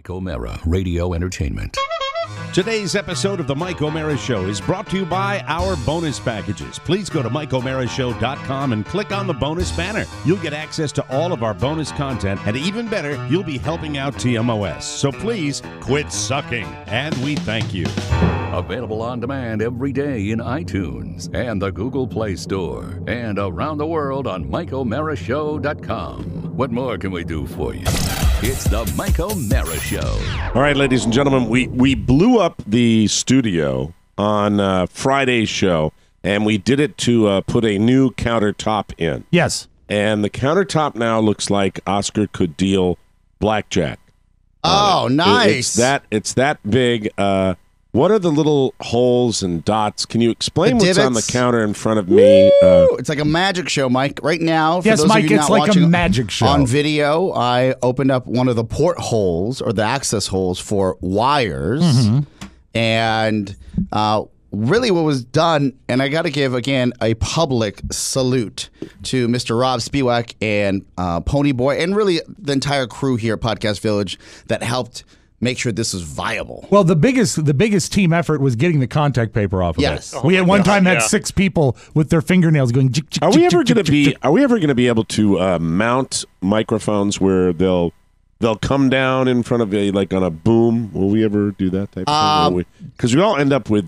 Mike O'Mara, Radio Entertainment. Today's episode of The Mike O'Mara Show is brought to you by our bonus packages. Please go to MikeO'MaraShow.com and click on the bonus banner. You'll get access to all of our bonus content, and even better, you'll be helping out TMOS. So please quit sucking, and we thank you. Available on demand every day in iTunes and the Google Play Store, and around the world on MikeO'MaraShow.com. What more can we do for you? It's the Mike O'Mara Show. All right, ladies and gentlemen, we blew up the studio on Friday's show, and we did it to put a new countertop in. Yes. And the countertop now looks like Oscar could deal blackjack. Oh, nice. It's that big. What are the little holes and dots? Can you explain what's on the counter in front of me? It's like a magic show, Mike. Right now, for yes, those Mike, of you it's not like a magic show. On video, I opened up one of the portholes or the access holes for wires. And really what was done, and I got to give, again, a public salute to Mr. Robb Spiewak and Pony Boy, and really the entire crew here at Podcast Village that helped make sure this was viable. Well, the biggest team effort was getting the contact paper off of Yes. it. We at one time had 6 people with their fingernails going. Are we ever going to be able to mount microphones where they'll come down in front of like on a boom? Will we ever do that type of thing? Because we all end up with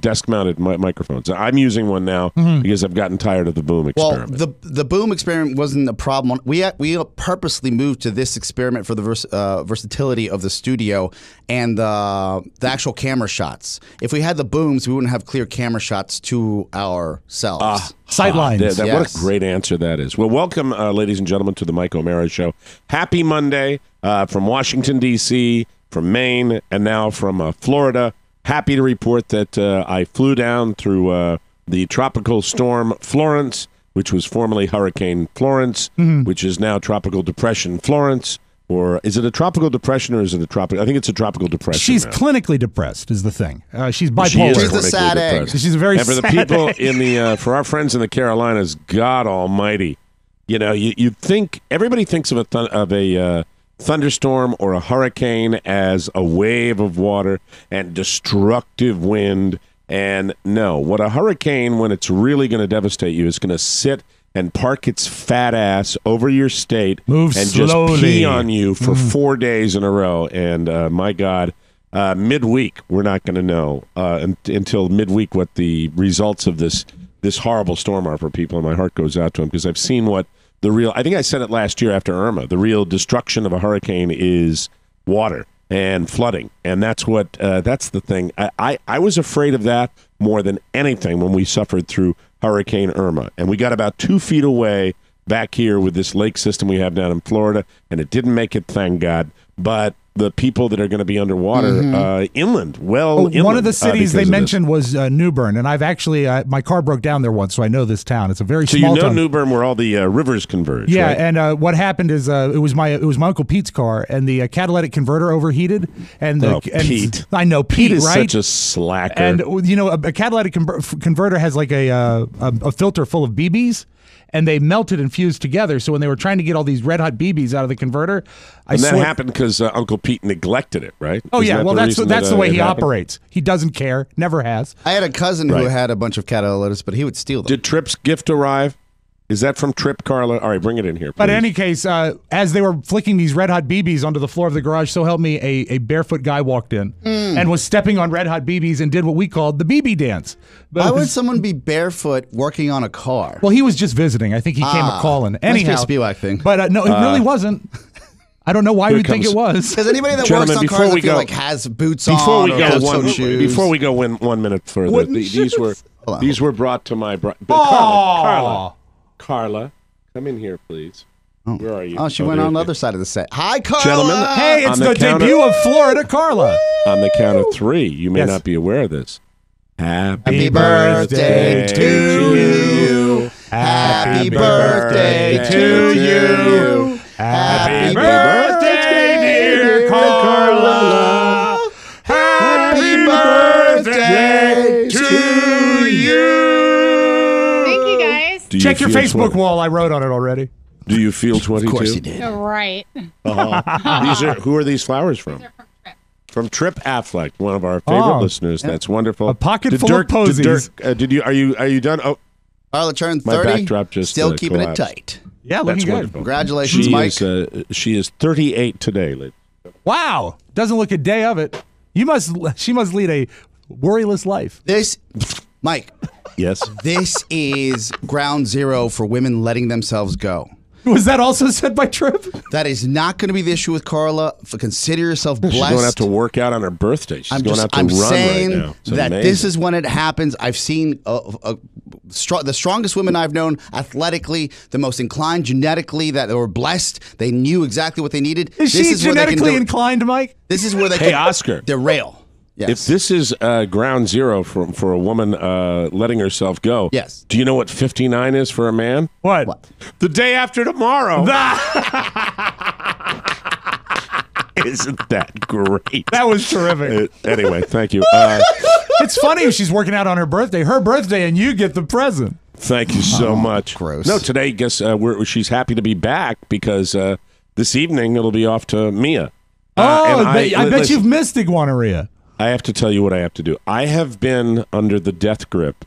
desk-mounted microphones. I'm using one now because I've gotten tired of the boom experiment. Well, the boom experiment wasn't a problem. We purposely moved to this experiment for the versatility of the studio and the actual camera shots. If we had the booms, we wouldn't have clear camera shots to ourselves. Sightlines. Yes. What a great answer that is. Well, welcome, ladies and gentlemen, to the Mike O'Mara Show. Happy Monday from Washington, D.C., from Maine, and now from Florida. Happy to report that I flew down through the tropical storm Florence, which was formerly Hurricane Florence, which is now Tropical Depression Florence. Or is it a tropical depression or is it a tropical? I think it's a tropical depression. She's clinically depressed is the thing. She's bipolar. She's the sad egg. She's a very and for the people in the for our friends in the Carolinas, God Almighty, you think everybody thinks of a thunderstorm or a hurricane as a wave of water and destructive wind, and no, what a hurricane when it's really going to devastate you is going to sit and park its fat ass over your state and just pee on you for 4 days in a row. And my God, midweek, we're not going to know until midweek what the results of this horrible storm are for people. And my heart goes out to them because I've seen what the real, I think I said it last year after Irma, the real destruction of a hurricane is water and flooding. And that's the thing. I was afraid of that more than anything when we suffered through Hurricane Irma. And we got about 2 feet away back here with this lake system we have down in Florida, and it didn't make it, thank God. But the people that are going to be underwater inland, inland. One of the cities they mentioned was New Bern, and I've actually, my car broke down there once, so I know this town. It's a very small town. New Bern where all the rivers converge, yeah, right? And what happened is it was my Uncle Pete's car, and the catalytic converter overheated. And Pete. I know, Pete is right? such a slacker. And, a catalytic converter has like a filter full of BBs. And they melted and fused together. So when they were trying to get all these red hot BBs out of the converter, that happened because Uncle Pete neglected it, right? Oh, yeah. Well, that's the way he operates. He doesn't care. Never has. I had a cousin who had a bunch of catalytics, but he would steal them. Did Tripp's gift arrive? Is that from Trip, Carla? All right, bring it in here, please. But in any case, as they were flicking these red hot BBs onto the floor of the garage, so help me, a barefoot guy walked in and was stepping on red hot BBs and did what we called the BB dance. But why would someone be barefoot working on a car? Well, he was just visiting. I think he came a calling. Anyhow, must be a Spiewak thing. But no, it really wasn't. I don't know why you'd think it was. Because anybody that works on cars, I feel like has boots before on we or go closed-toe shoes. Before we go 1 minute further, these were brought to my Carla. Come in here, please. Where are you? Oh, she went on the other side of the set. Hi, Carla! Gentlemen, hey, it's the debut of Florida, Carla. On the count of 3, you may not be aware of this. Happy birthday to you. Happy birthday to you. Happy birthday, dear Carla. Happy birthday to you. Thank you, guys. Check your Facebook wall. I wrote on it already. Do you feel 22? Of course you did. Right. Who are these flowers from? They're from From Trip Affleck, one of our favorite listeners. That's wonderful. A pocket full of posies. Are you done? Oh, Carla turned my 30. backdrop just still keeping collapsed. it tight. Yeah, That's looking good. wonderful. Congratulations, Mike. She is 38 today, ladies. Wow. Doesn't look a day of it. She must lead a worryless life. Mike, Yes. this is ground zero for women letting themselves go. Was that also said by Trip? That is not going to be the issue with Carla. Consider yourself blessed. She's going to have to work out on her birthday. She's going to have to I'm run saying right now. It's that amazing. this is when it happens. I've seen the strongest women I've known athletically, the most inclined genetically, that were blessed. They knew exactly what they needed. Is she genetically inclined, Mike? This is where they Hey, can Oscar. derail. Yes. If this is ground zero for a woman letting herself go, Yes. Do you know what 59 is for a man? What? The day after tomorrow. Isn't that great? That was terrific. Anyway, thank you. It's funny if she's working out on her birthday, and you get the present. Thank you so much. Gross. No, today, guess she's happy to be back because this evening it'll be off to Mia. I bet you've missed iguaneria. I have to tell you what I have to do. I have been under the death grip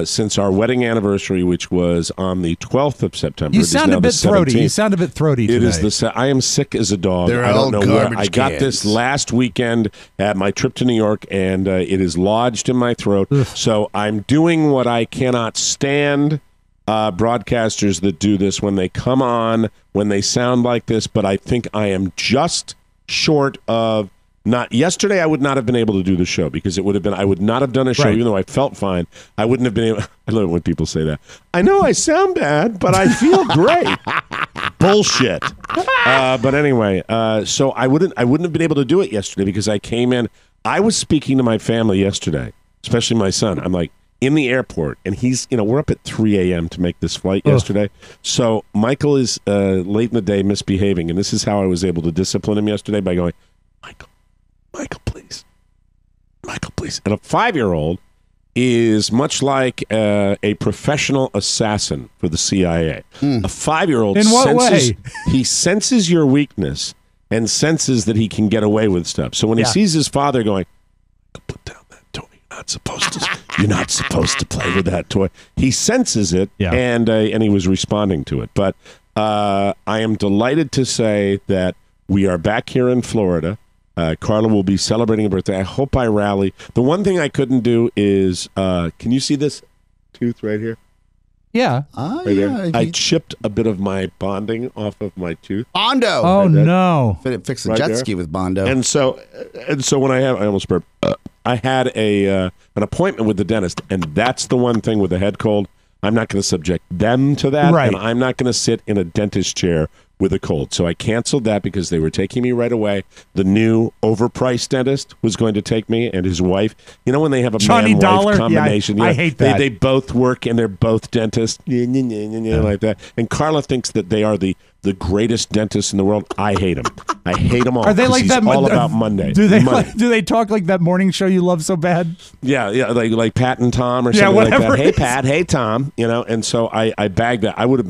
since our wedding anniversary, which was on the 12th of September. You sound a bit throaty. You sound a bit throaty today. It is I am sick as a dog. They're I all don't know where. garbage I got cans. this last weekend at my trip to New York, and it is lodged in my throat. So I'm doing what I cannot stand. Broadcasters that do this when they come on, when they sound like this, but I think I am just short of not. Yesterday, I would not have been able to do the show because it would have been. I would not have done a show, Right. even though I felt fine. I wouldn't have been able. I love it when people say that. I know I sound bad, but I feel great. Bullshit. But anyway, so I wouldn't have been able to do it yesterday because I came in. I was speaking to my family yesterday, especially my son. I'm like, in the airport, and he's, we're up at 3 a.m. to make this flight yesterday. So Michael is late in the day misbehaving, and this is how I was able to discipline him yesterday by going, Michael, please. Michael, please. And a 5-year-old is much like a professional assassin for the CIA. A 5-year-old In what way? He senses your weakness and senses that he can get away with stuff. So when he sees his father going, put down that toy. You're not supposed to play with that toy. He senses it, and he was responding to it. But I am delighted to say that we are back here in Florida. Carla will be celebrating a birthday. I hope I rally. The one thing I couldn't do is, can you see this tooth right here? Yeah. Right there. I chipped a bit of my bonding off of my tooth. Bondo. Oh, no. Fix the Right jet there. ski with Bondo. And so when I almost burped. I had an appointment with the dentist, and that's the one thing with a head cold. I'm not going to subject them to that, Right. and I'm not going to sit in a dentist chair with a cold. So I canceled that because they were taking me right away. The new overpriced dentist was going to take me and his wife. You know when they have a Johnny man-wife Dollar? combination? Yeah, I hate that. They both work and they're both dentists, like that. And Carla thinks that they are the greatest dentists in the world. I hate them. I hate them all. Are they 'cause like he's that? all about Monday. Do they Monday. do they talk like that morning show you love so bad? Yeah, like Pat and Tom or Yeah, something like whatever that. it Hey is. Pat, hey Tom, and so I bagged that. I would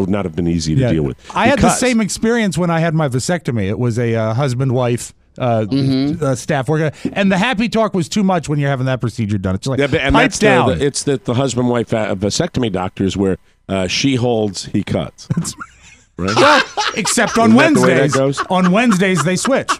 not have been easy to deal with. I had the Because- same experience when I had my vasectomy. It was a husband-wife staff worker, and the happy talk was too much when you're having that procedure done. It's like and pipe that's down. it's that the husband-wife vasectomy doctors where she holds, he cuts. Right? Well, except on Isn't that the way that Wednesdays. goes? On Wednesdays they switch.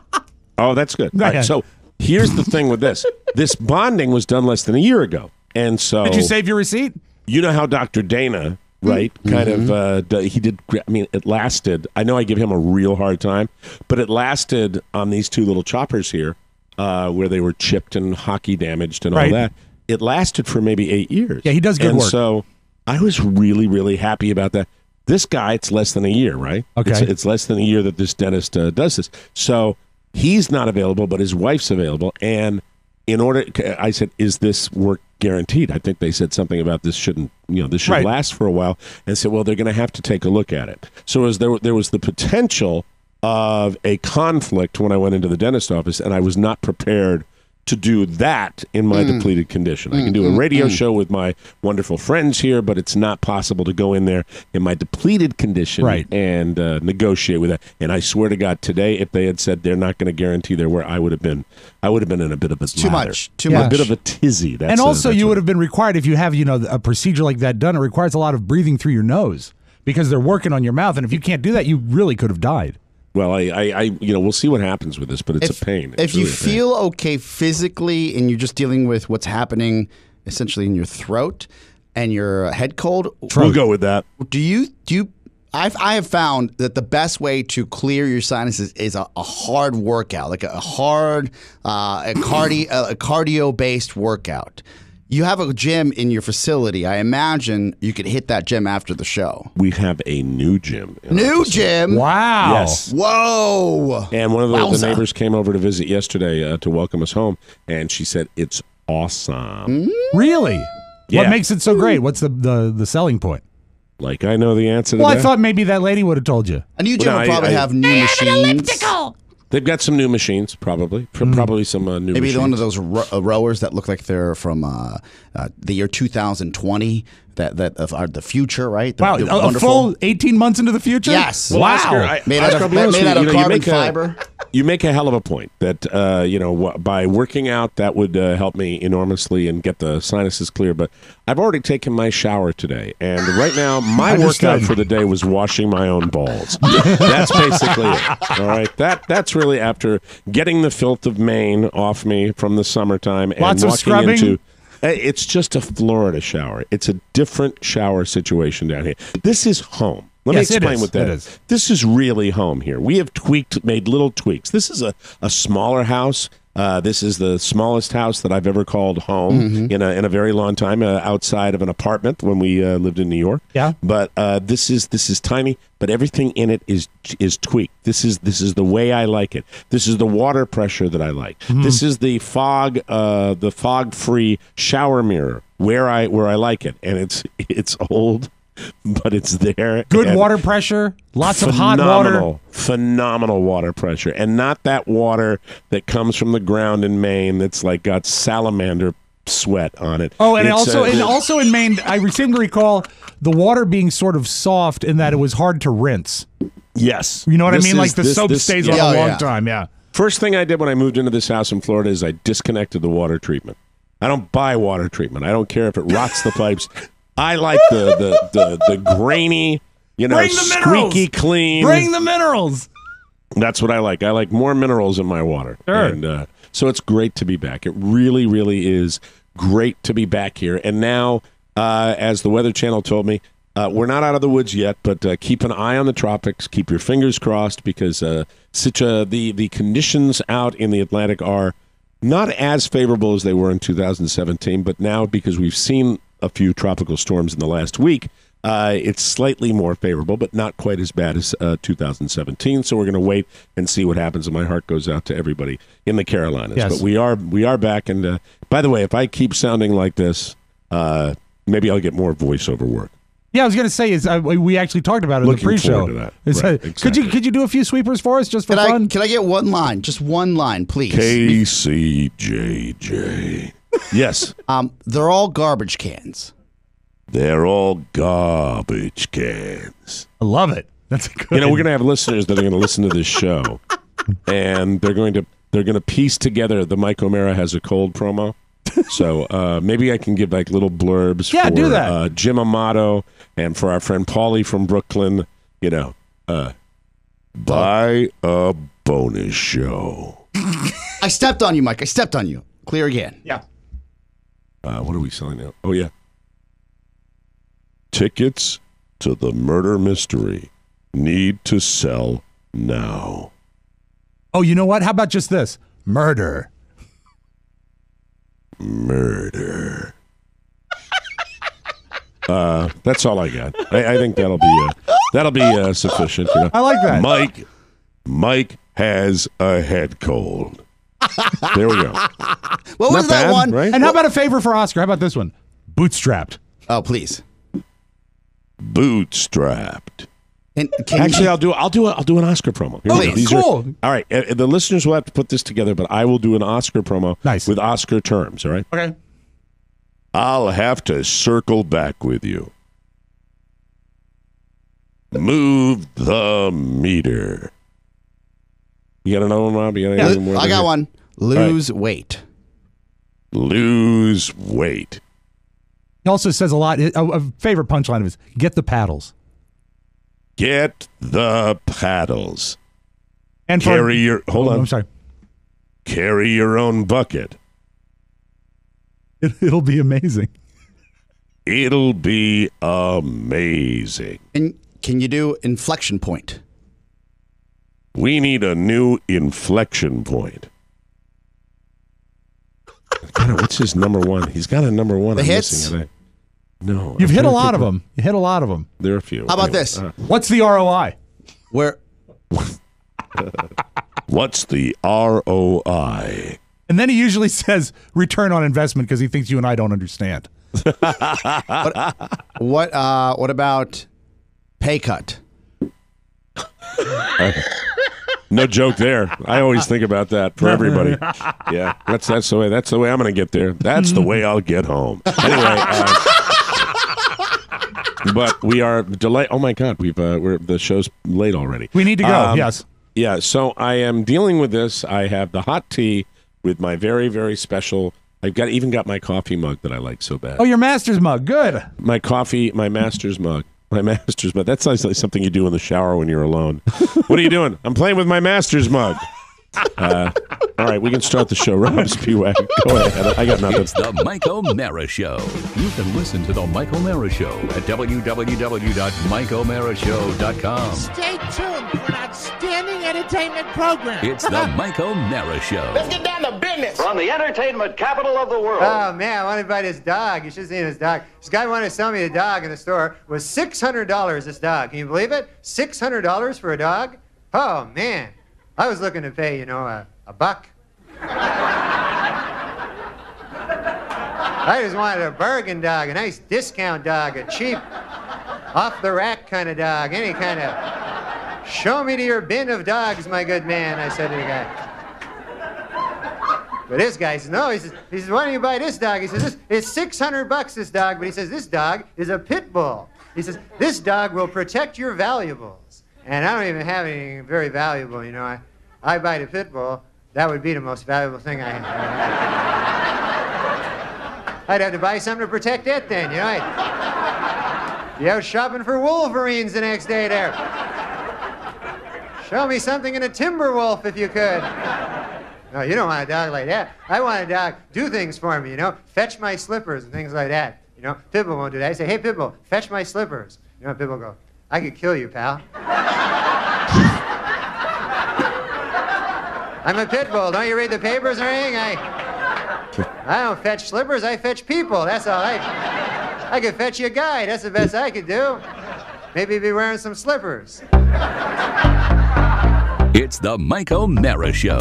Oh, that's good. Go All ahead. right, so here's the thing with this. This bonding was done less than a year ago, and so Did you save your receipt? you know how Dr. Dana, right, kind of, he did, I mean, it lasted, I know I give him a real hard time, but it lasted on these two little choppers here, where they were chipped and hockey damaged and all Right. that. It lasted for maybe 8 years. Yeah, he does good and work. So I was really, really happy about that. This guy, it's less than a year, right? Okay. It's less than a year that this dentist does this. So he's not available, but his wife's available. And in order, I said, is this work guaranteed? I think they said something about this shouldn't, this should Right. last for a while. And said, well, they're going to have to take a look at it. So as there was the potential of a conflict when I went into the dentist office, and I was not prepared to do that in my depleted condition. I can do a radio show with my wonderful friends here, but it's not possible to go in there in my depleted condition and negotiate with that. And I swear to God, today, if they had said they're not going to guarantee their work, I would have been in a bit of a too much, a bit of a tizzy. And also, you would have been required, if you have a procedure like that done, it requires a lot of breathing through your nose because they're working on your mouth, and if you can't do that, you really could have died. Well, I we'll see what happens with this, but it's a pain. If you feel okay physically and you're just dealing with what's happening essentially in your throat and your head cold, we'll go with that. I have found that the best way to clear your sinuses is a hard workout, like a cardio-based workout. You have a gym in your facility. I imagine you could hit that gym after the show. We have a new gym. New gym? Wow. Yes. Whoa. And one of the neighbors came over to visit yesterday to welcome us home, and she said, it's awesome. Really? Yeah. What makes it so great? What's the selling point? Like, I know the answer to that. Well, I thought maybe that lady would have told you. A new gym would probably have new machines. They've got some new machines, probably. Probably some new machines. Maybe one of those rowers that look like they're from the year 2020, that are the future, right? Wow, a full 18 months into the future? Yes. Well, wow. Oscar, made out of carbon fiber. You make a hell of a point that, by working out, that would help me enormously and get the sinuses clear. But I've already taken my shower today. And right now, my workout for the day was washing my own balls. That's basically it. All right. That's really after getting the filth of Maine off me from the summertime and lots of walking scrubbing. into. It's just a Florida shower. It's a different shower situation down here. This is home. Let me explain what that is. This is really home here. We have made little tweaks. This is a smaller house. This is the smallest house that I've ever called home in a very long time, outside of an apartment when we lived in New York. Yeah. But this is tiny, but everything in it is tweaked. This is the way I like it. This is the water pressure that I like. This is the fog-free shower mirror where I like it, and it's old. But it's there. Good water pressure, lots of hot water. Phenomenal water pressure. And not that water that comes from the ground in Maine that's like got salamander sweat on it. Oh, and also in Maine, I seem to recall the water being sort of soft in that it was hard to rinse. Yes. You know what I mean? Like the soap stays on a long time, yeah. First thing I did when I moved into this house in Florida is I disconnected the water treatment. I don't buy water treatment. I don't care if it rots the pipes. I like the grainy, squeaky clean. Bring the minerals. That's what I like. I like more minerals in my water. Sure. And so it's great to be back. It really, really is great to be back here. And now, as the Weather Channel told me, we're not out of the woods yet, but keep an eye on the tropics. Keep your fingers crossed because the conditions out in the Atlantic are not as favorable as they were in 2017, but now because we've seen a few tropical storms in the last week, it's slightly more favorable, but not quite as bad as 2017. So we're going to wait and see what happens. And my heart goes out to everybody in the Carolinas. Yes. But we are back. And by the way, if I keep sounding like this, maybe I'll get more voiceover work. Yeah, I was going to say we actually talked about it in the pre-show. Looking forward to that. Right, exactly. Could you do a few sweepers for us just for fun? Can I get one line? Just one line, please. KCJJ. Yes. They're all garbage cans. They're all garbage cans. I love it. That's good. We're going to have listeners that are going to listen to this show, and they're going to piece together the Mike O'Mara Has a Cold promo. So maybe I can give like little blurbs for do that. Jim Amato and for our friend Paulie from Brooklyn. Buy a bonus show. I stepped on you, Mike. I stepped on you. Clear again. Yeah. What are we selling now? Oh, yeah. Tickets to the murder mystery need to sell now. Oh, you know what? How about just this? Murder. That's all I got. I think that'll be sufficient. I like that. Mike has a head cold. There we go. What was that one? Right? And how about a favor for Oscar? How about this one? Bootstrapped. Oh, please. Bootstrapped. And Actually, I'll do an Oscar promo. Here we go. Cool. All right, the listeners will have to put this together, but I will do an Oscar promo with Oscar terms. All right. Okay. I'll have to circle back with you. Move the meter. You got another one, Rob? You got anything more? I got one. Lose weight. Lose weight. He also says a lot. A favorite punchline of his: "Get the paddles." Get the paddles. And hold on. I'm sorry. Carry your own bucket. It'll be amazing. It'll be amazing. And can you do inflection point? We need a new inflection point. What's his number one? He's got a number one. The hits? No. You've hit a lot of them. You hit a lot of them. There are a few. How about this? What's the ROI? What's the ROI? And then he usually says return on investment because he thinks you and I don't understand. What about pay cut? No joke there. I always think about that for everybody. Yeah, that's the way I'm going to get there. That's the way I'll get home. Anyway, but we are delayed. Oh my God, the show's late already. We need to go. Yes. Yeah. So I am dealing with this. I have the hot tea with my very, very special. I've even got my coffee mug that I like so bad. Oh, your master's mug. Good. My master's mug. But that sounds like something you do in the shower when you're alone. What are you doing? I'm playing with my master's mug. All right, we can start the show. Rob Spiewak, go ahead. I got nothing. It's the Mike O'Mara Show. You can listen to the Mike O'Mara Show at www.mikeomarashow.com. Stay tuned for an outstanding entertainment program. It's the Mike O'Mara Show. Let's get down to business. From the entertainment capital of the world. Oh, man, I wanted to buy this dog. You should have seen this dog. This guy wanted to sell me a dog in the store. It was $600, this dog. Can you believe it? $600 for a dog? Oh, man. I was looking to pay, a buck. I just wanted a bargain dog, a nice discount dog, a cheap, off-the-rack kind of dog, any kind of... Show me to your bin of dogs, my good man, I said to the guy. But this guy says, no, he says, why don't you buy this dog? He says, it's $600, this dog, but he says, this dog is a Pitbull. He says, this dog will protect your valuables. And I don't even have anything very valuable, I buy the Pitbull, that would be the most valuable thing I have. I'd have to buy something to protect it then, I'd be out shopping for Wolverines the next day there. Show me something in a timber wolf if you could. No, you don't want a dog like that. I want a dog do things for me, fetch my slippers and things like that. Pitbull won't do that. I say, hey, Pitbull, fetch my slippers. Pitbull go, I could kill you, pal. I'm a Pitbull. Don't you read the papers or anything? I don't fetch slippers. I fetch people. That's all. I could fetch you a guy. That's the best I could do. Maybe be wearing some slippers. It's the Mike O'Mara Show.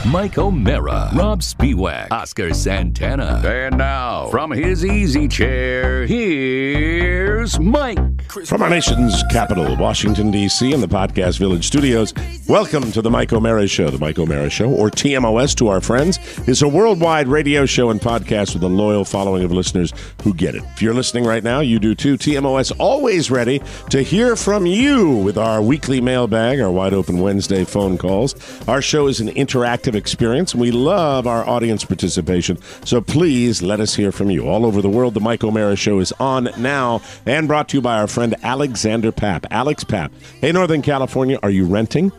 Mike O'Mara, Robb Spiewak, Oscar Santana. And now, from his easy chair, here's Mike. From our nation's capital, Washington, D.C., and the Podcast Village studios, welcome to the Mike O'Mara Show. The Mike O'Mara Show, or TMOS to our friends, is a worldwide radio show and podcast with a loyal following of listeners who get it. If you're listening right now, you do too. TMOS always ready to hear from you with our weekly mailbag, our Wide Open Wednesday phone calls. Our show is an interactive experience, and we love our audience participation, so please let us hear from you. All over the world, the Mike O'Mara Show is on now and brought to you by our friend Alexander Papp. Alex Papp. Hey, Northern California, are you renting?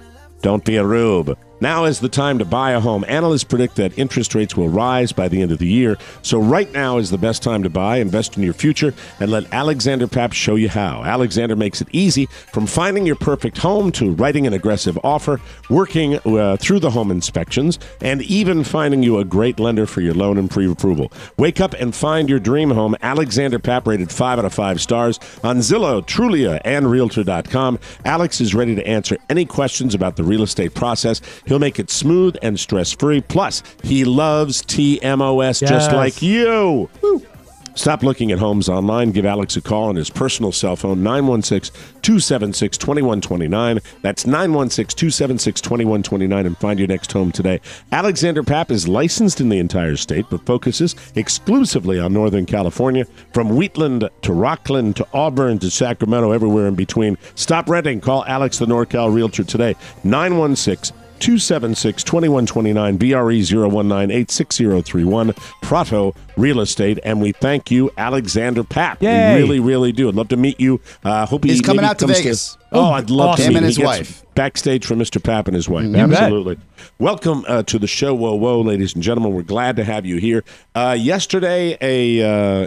Don't be a rube. Now is the time to buy a home. Analysts predict that interest rates will rise by the end of the year. So right now is the best time to buy, invest in your future, and let Alexander Papp show you how. Alexander makes it easy, from finding your perfect home to writing an aggressive offer, working through the home inspections, and even finding you a great lender for your loan and pre-approval. Wake up and find your dream home. Alexander Papp, rated 5 out of 5 stars on Zillow, Trulia, and Realtor.com. Alex is ready to answer any questions about the real estate process. He'll make it smooth and stress-free. Plus, he loves TMOS just like you. Woo. Stop looking at homes online. Give Alex a call on his personal cell phone, 916-276-2129. That's 916-276-2129, and find your next home today. Alexander Papp is licensed in the entire state, but focuses exclusively on Northern California, from Wheatland to Rockland to Auburn to Sacramento, everywhere in between. Stop renting. Call Alex, the NorCal Realtor, today, 916-276-2129, BRE019-86031, Prato Real Estate. And we thank you, Alexander Papp. Yay. We really, really do. I'd love to meet you. Hope He's coming maybe out to comes Vegas. I'd love to Him meet and him. his He gets wife. backstage for Mr. Papp and his wife. bet. Absolutely. Welcome to the show, Whoa, whoa, ladies and gentlemen. We're glad to have you here. Yesterday,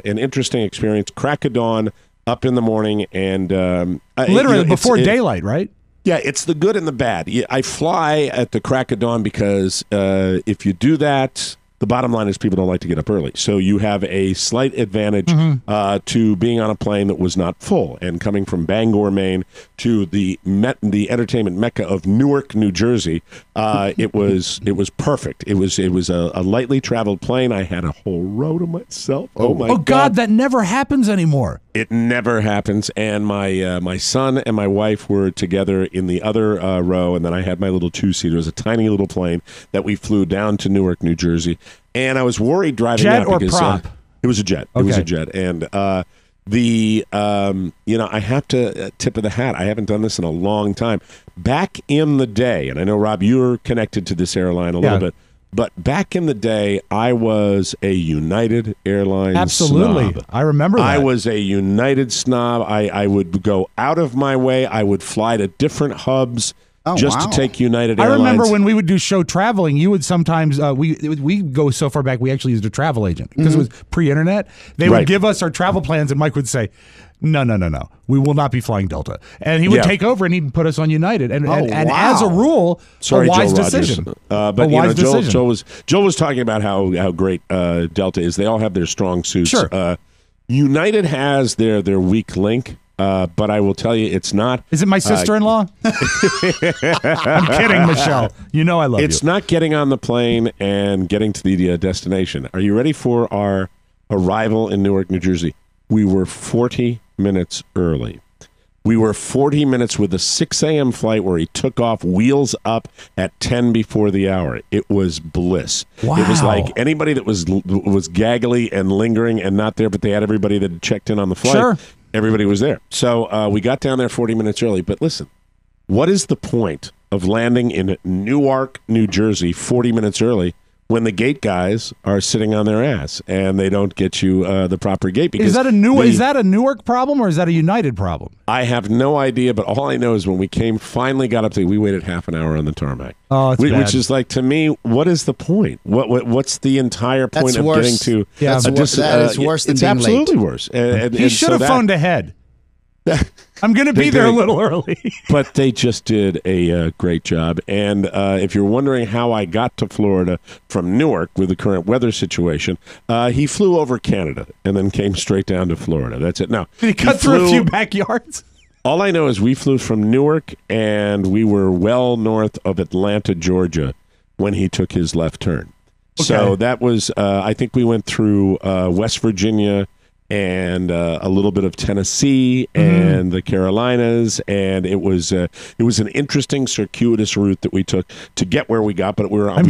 an interesting experience. Crack of dawn, up in the morning, and Literally before daylight, right? yeah, it's the good and the bad. I fly at the crack of dawn because if you do that, the bottom line is people don't like to get up early. So you have a slight advantage to being on a plane that was not full. And coming from Bangor, Maine to the entertainment mecca of Newark, New Jersey, it was perfect. It was a lightly traveled plane. I had a whole row to myself. Oh my God, that never happens anymore. It never happens. And my son and my wife were together in the other row, and then I had my little two-seater. It was a tiny little plane that we flew down to Newark, New Jersey. And I was worried driving Jet out or because prop? It was a jet. It was a jet. And I have to tip of the hat. I haven't done this in a long time. Back in the day, and I know, Rob, you're connected to this airline a little bit, but back in the day, I was a United Airlines snob. I remember that. I was a United snob. I would go out of my way. I would fly to different hubs to take United Airlines. I remember when we would do show traveling, you would sometimes, we go so far back, we actually used a travel agent because it was pre-internet. They would give us our travel plans, and Mike would say, no, we will not be flying Delta. And he would take over and he'd put us on United. And as a rule, a wise decision. But Joel was talking about how great Delta is. They all have their strong suits. Sure. United has their weak link. But I will tell you, it's not. Is it my sister-in-law? I'm kidding, Michelle. You know I love you. It's not getting on the plane and getting to the destination. Are you ready for our arrival in Newark, New Jersey? We were 40 minutes early. We were 40 minutes with a 6 a.m. flight where he took off, wheels up at 10 before the hour. It was bliss. Wow. It was like anybody that was gaggly and lingering and not there, but they had everybody that had checked in on the flight. Sure. Everybody was there. So we got down there 40 minutes early. But listen, what is the point of landing in Newark, New Jersey 40 minutes early when the gate guys are sitting on their ass and they don't get you the proper gate? Because is that a Newark problem or is that a United problem? I have no idea, but all I know is when we finally got up there, we waited half an hour on the tarmac. Oh, it's bad. Which is like, to me, what is the point? What's the entire point of getting to? Yeah, that is worse than it's being absolutely late. worse. He should have phoned ahead. I'm going to be there a little early. But they just did a great job. And if you're wondering how I got to Florida from Newark with the current weather situation, he flew over Canada and then came straight down to Florida. That's it. Now, did he cut through a few backyards? All I know is we flew from Newark and we were well north of Atlanta, Georgia, when he took his left turn. Okay. So that was, I think we went through West Virginia and a little bit of Tennessee and the Carolinas, and it was an interesting circuitous route that we took to get where we got, but we were on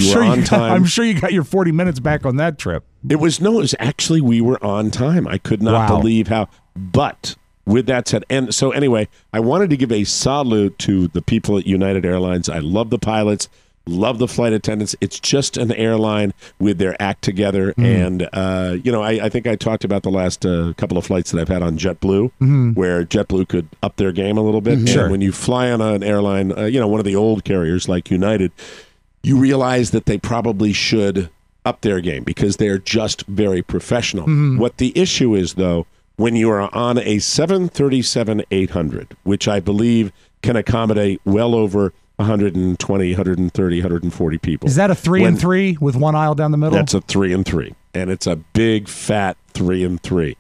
time. I'm sure you got your 40 minutes back on that trip. It was actually we were on time. I could not believe how, but with that said, and so anyway, I wanted to give a salute to the people at United Airlines. I love the pilots. Love the flight attendants. It's just an airline with their act together. And, I think I talked about the last couple of flights that I've had on JetBlue, where JetBlue could up their game a little bit. And Sure. when you fly on an airline, one of the old carriers like United, you realize that they probably should up their game because they're just very professional. What the issue is, though, when you are on a 737-800, which I believe can accommodate well over 120, 130, 140 people. Is that a 3 and 3 with one aisle down the middle? That's a 3 and 3, and it's a big fat 3 and 3.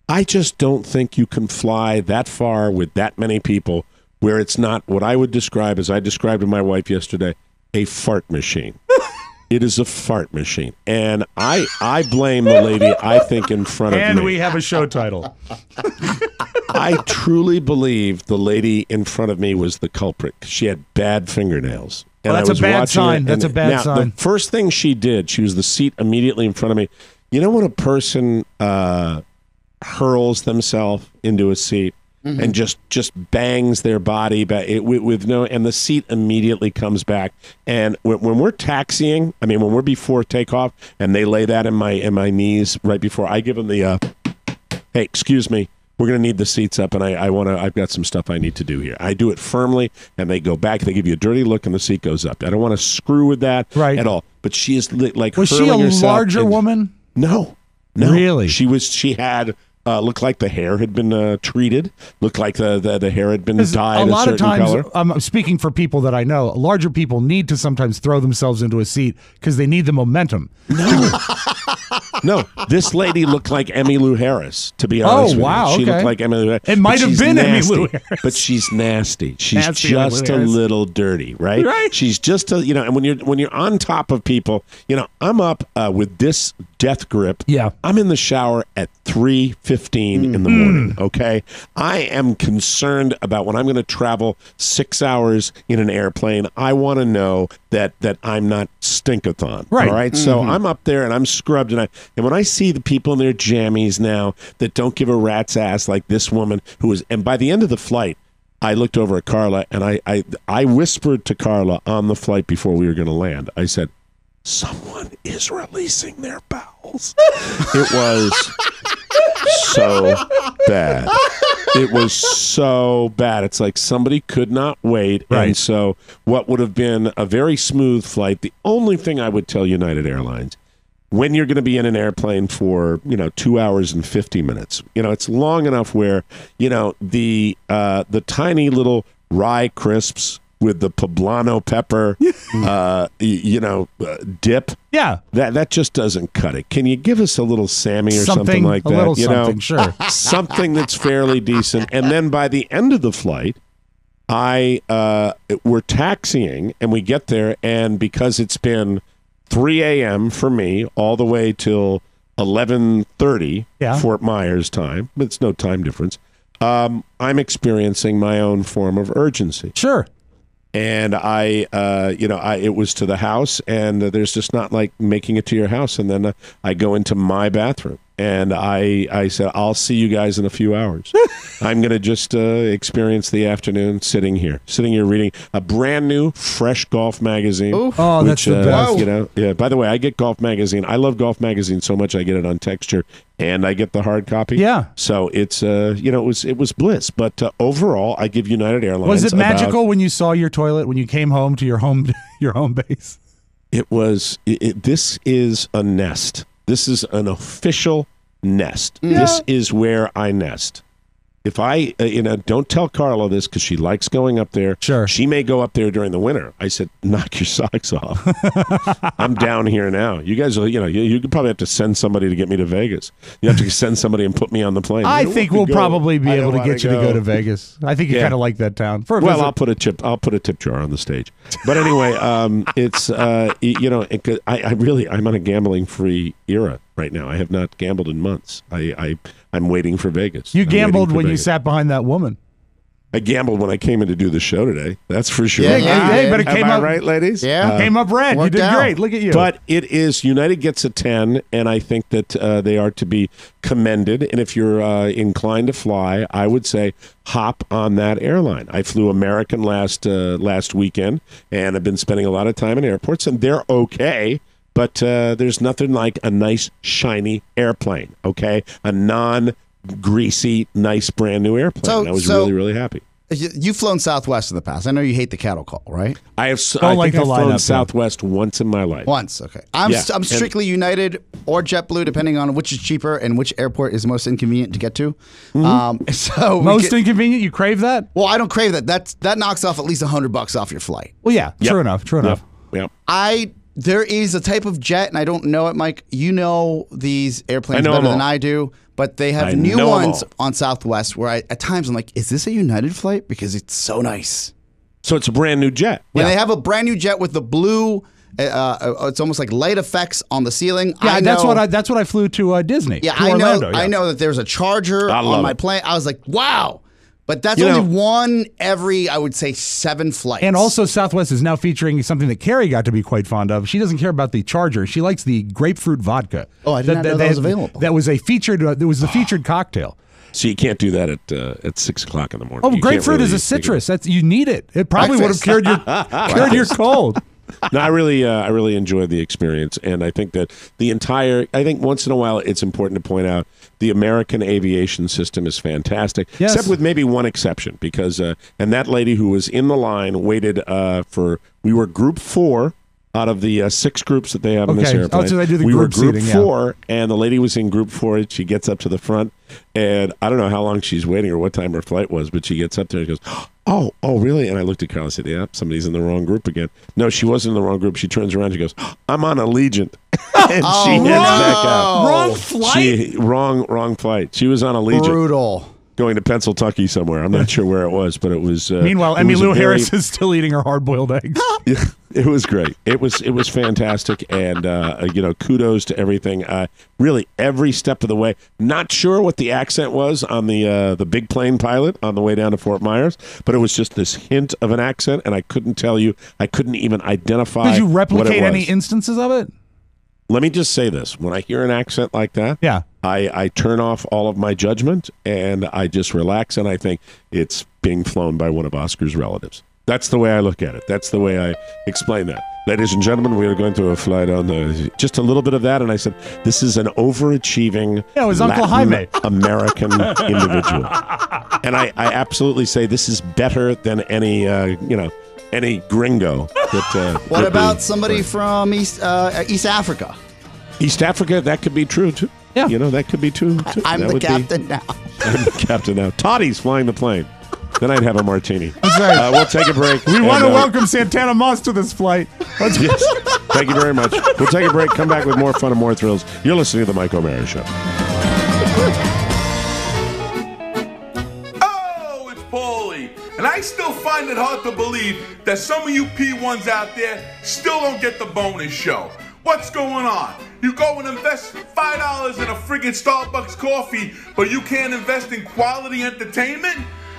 I just don't think you can fly that far with that many people where it's not what I would describe, as I described to my wife yesterday, a fart machine. It is a fart machine. And I blame the lady, I think, in front of me. And we have a show title. I truly believe the lady in front of me was the culprit. She had bad fingernails. And Well, that's a bad sign. That's a bad sign. The first thing she did, she was the seat immediately in front of me. You know when a person hurls themselves into a seat and just bangs their body back with no, and the seat immediately comes back. And when we're taxiing, I mean, when we're before takeoff, and they lay that in my knees right before I give them the, hey, excuse me, we're going to need the seats up, and I've got some stuff I need to do here. I do it firmly, and they go back. They give you a dirty look, and the seat goes up. I don't want to screw with that at all. But she is like, was she a larger woman? No. Really? She had looked like the hair had been treated. Looked like the hair had been dyed a lot certain of times, color. Speaking for people that I know, larger people need to sometimes throw themselves into a seat because they need the momentum. No, this lady looked like Emmylou Harris, to be honest with you. Wow, She okay. looked like Emmylou Harris. It might have been Emmylou Harris. But she's nasty. She's Nasty just Emmylou a Harris. little dirty, right? Right. She's just a, and when you're on top of people, I'm up with this death grip. Yeah. I'm in the shower at 3:15 in the morning, okay? I am concerned about when I'm going to travel 6 hours in an airplane. I want to know that I'm not stinkathon. Right. All right? So I'm up there and I'm scrubbed, and when I see the people in their jammies now that don't give a rat's ass, like this woman who was, and by the end of the flight, I looked over at Carla and I whispered to Carla on the flight before we were going to land. I said, someone is releasing their bowels. It was so bad. It was so bad. It's like somebody could not wait. Right. And so what would have been a very smooth flight, the only thing I would tell United Airlines, when you're going to be in an airplane for 2 hours and 50 minutes, it's long enough where the tiny little rye crisps with the poblano pepper, dip. Yeah, that just doesn't cut it. Can you give us a little Sammy or something like that? A little something, sure. Something that's fairly decent. And then by the end of the flight, we're taxiing and we get there, and because it's been 3 a.m. for me all the way till 11:30 Fort Myers time, but it's no time difference. I'm experiencing my own form of urgency. Sure. And it was to the house, and there's just not like making it to your house. And then I go into my bathroom, and I said, I'll see you guys in a few hours. I'm going to just experience the afternoon sitting here reading a brand new, fresh golf magazine. Oof. Oh, that's the best. Yeah. By the way, I get Golf Magazine. I love Golf Magazine so much I get it on texture, and I get the hard copy. Yeah. So it's it was bliss. But overall, I give United Airlines. Was it magical when you saw your toilet when you came home to your home base? It was. This is a nest. This is an official nest. Yeah. This is where I nest. If I, don't tell Carla this because she likes going up there. Sure. She may go up there during the winter. I said, knock your socks off. I'm down here now. You guys, you could probably have to send somebody to get me to Vegas. You have to send somebody and put me on the plane. I think we'll probably be able to get you to go to Vegas. I think you kind of like that town. Well, I'll put a tip jar on the stage. But anyway, it's I'm on a gambling-free era right now. I have not gambled in months. I'm waiting for Vegas. You gambled when you sat behind that woman. I gambled when I came in to do the show today. That's for sure. Yeah, but it came up right, ladies. Yeah, came up red. You did great. Look at you. But it is United gets a 10, and I think that they are to be commended. And if you're inclined to fly, I would say hop on that airline. I flew American last weekend, and I've been spending a lot of time in airports, and they're okay. But there's nothing like a nice, shiny airplane, okay? A non-greasy, nice, brand-new airplane. I was really, really happy. You've flown Southwest in the past. I know you hate the cattle call, right? I think I've flown Southwest once in my life. Once, okay. I'm strictly United or JetBlue, depending on which is cheaper and which airport is most inconvenient to get to. Mm-hmm. Most inconvenient? You crave that? Well, I don't crave that. That knocks off at least $100 off your flight. Well, yeah. Yep. True enough. Yep. There is a type of jet, and I don't know it, Mike. You know these airplanes better than I do, but they have new ones on Southwest where at times I'm like, is this a United flight? Because it's so nice. So it's a brand new jet. And they have a brand new jet with the blue It's almost like light effects on the ceiling. Yeah, that's what I flew to Disney. Yeah, to I know. Orlando, I know that there's a charger on my plane. I was like, wow. But that's only one every, I would say, 7 flights. And also, Southwest is now featuring something that Carrie got to be quite fond of. She doesn't care about the charger. She likes the grapefruit vodka. Oh, I did not know that was available. That was a featured. It was the featured cocktail. So you can't do that at 6 o'clock in the morning. Oh, grapefruit is a citrus. You need it. It probably would have cured your cold. No, I really enjoyed the experience, and I think that I think once in a while it's important to point out the American aviation system is fantastic, except with maybe one exception, because and that lady who was in the line waited we were group 4 out of the 6 groups that they have in this airplane. So they do the we group were group seating, 4, and the lady was in group 4, and she gets up to the front, and I don't know how long she's waiting or what time her flight was, but she gets up there and goes, oh, really? And I looked at Carla and said, yeah, somebody's in the wrong group again. No, she wasn't in the wrong group. She turns around and she goes, I'm on Allegiant. And she heads back out. Wrong flight? Wrong flight. She was on Allegiant. Brutal. Going to Pennsylvania somewhere. I'm not sure where it was, but it was. Meanwhile, Emmylou Harris is still eating her hard-boiled eggs. It was great. It was fantastic, and kudos to everything. Really, every step of the way. Not sure what the accent was on the big plane pilot on the way down to Fort Myers, but it was just this hint of an accent, and I couldn't tell you. I couldn't even identify. Did you replicate what it was. any instances of it? Let me just say this: when I hear an accent like that, I turn off all of my judgment and I just relax, and I think it's being flown by one of Oscar's relatives. That's the way I look at it. That's the way I explain that. Ladies and gentlemen, we are going through a flight on just a little bit of that, and I said, this is an overachieving it was Uncle Jaime. American individual. And I absolutely say this is better than any gringo. What about somebody from East Africa? East Africa, that could be true, too. Yeah. That could be true, too. I'm the captain now. I'm the captain now. Toddy's flying the plane. Then I'd have a martini. That's right. We'll take a break. We want to welcome Santana Moss to this flight. Yes. Thank you very much. We'll take a break, come back with more fun and more thrills. You're listening to The Mike O'Mara Show. Oh, it's Paulie. And I still find it hard to believe that some of you P1s out there still don't get the bonus show. What's going on? You go and invest $5 in a friggin' Starbucks coffee, but you can't invest in quality entertainment?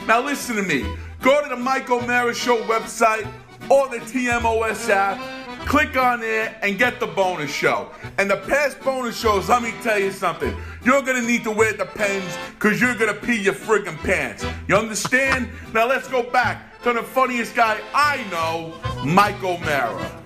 Now listen to me. Go to the Mike O'Mara Show website or the TMOS app, click on there and get the bonus show. And the past bonus shows, let me tell you something. You're gonna need to wear the pens because you're gonna pee your friggin' pants. You understand? Now let's go back to the funniest guy I know, Mike O'Mara.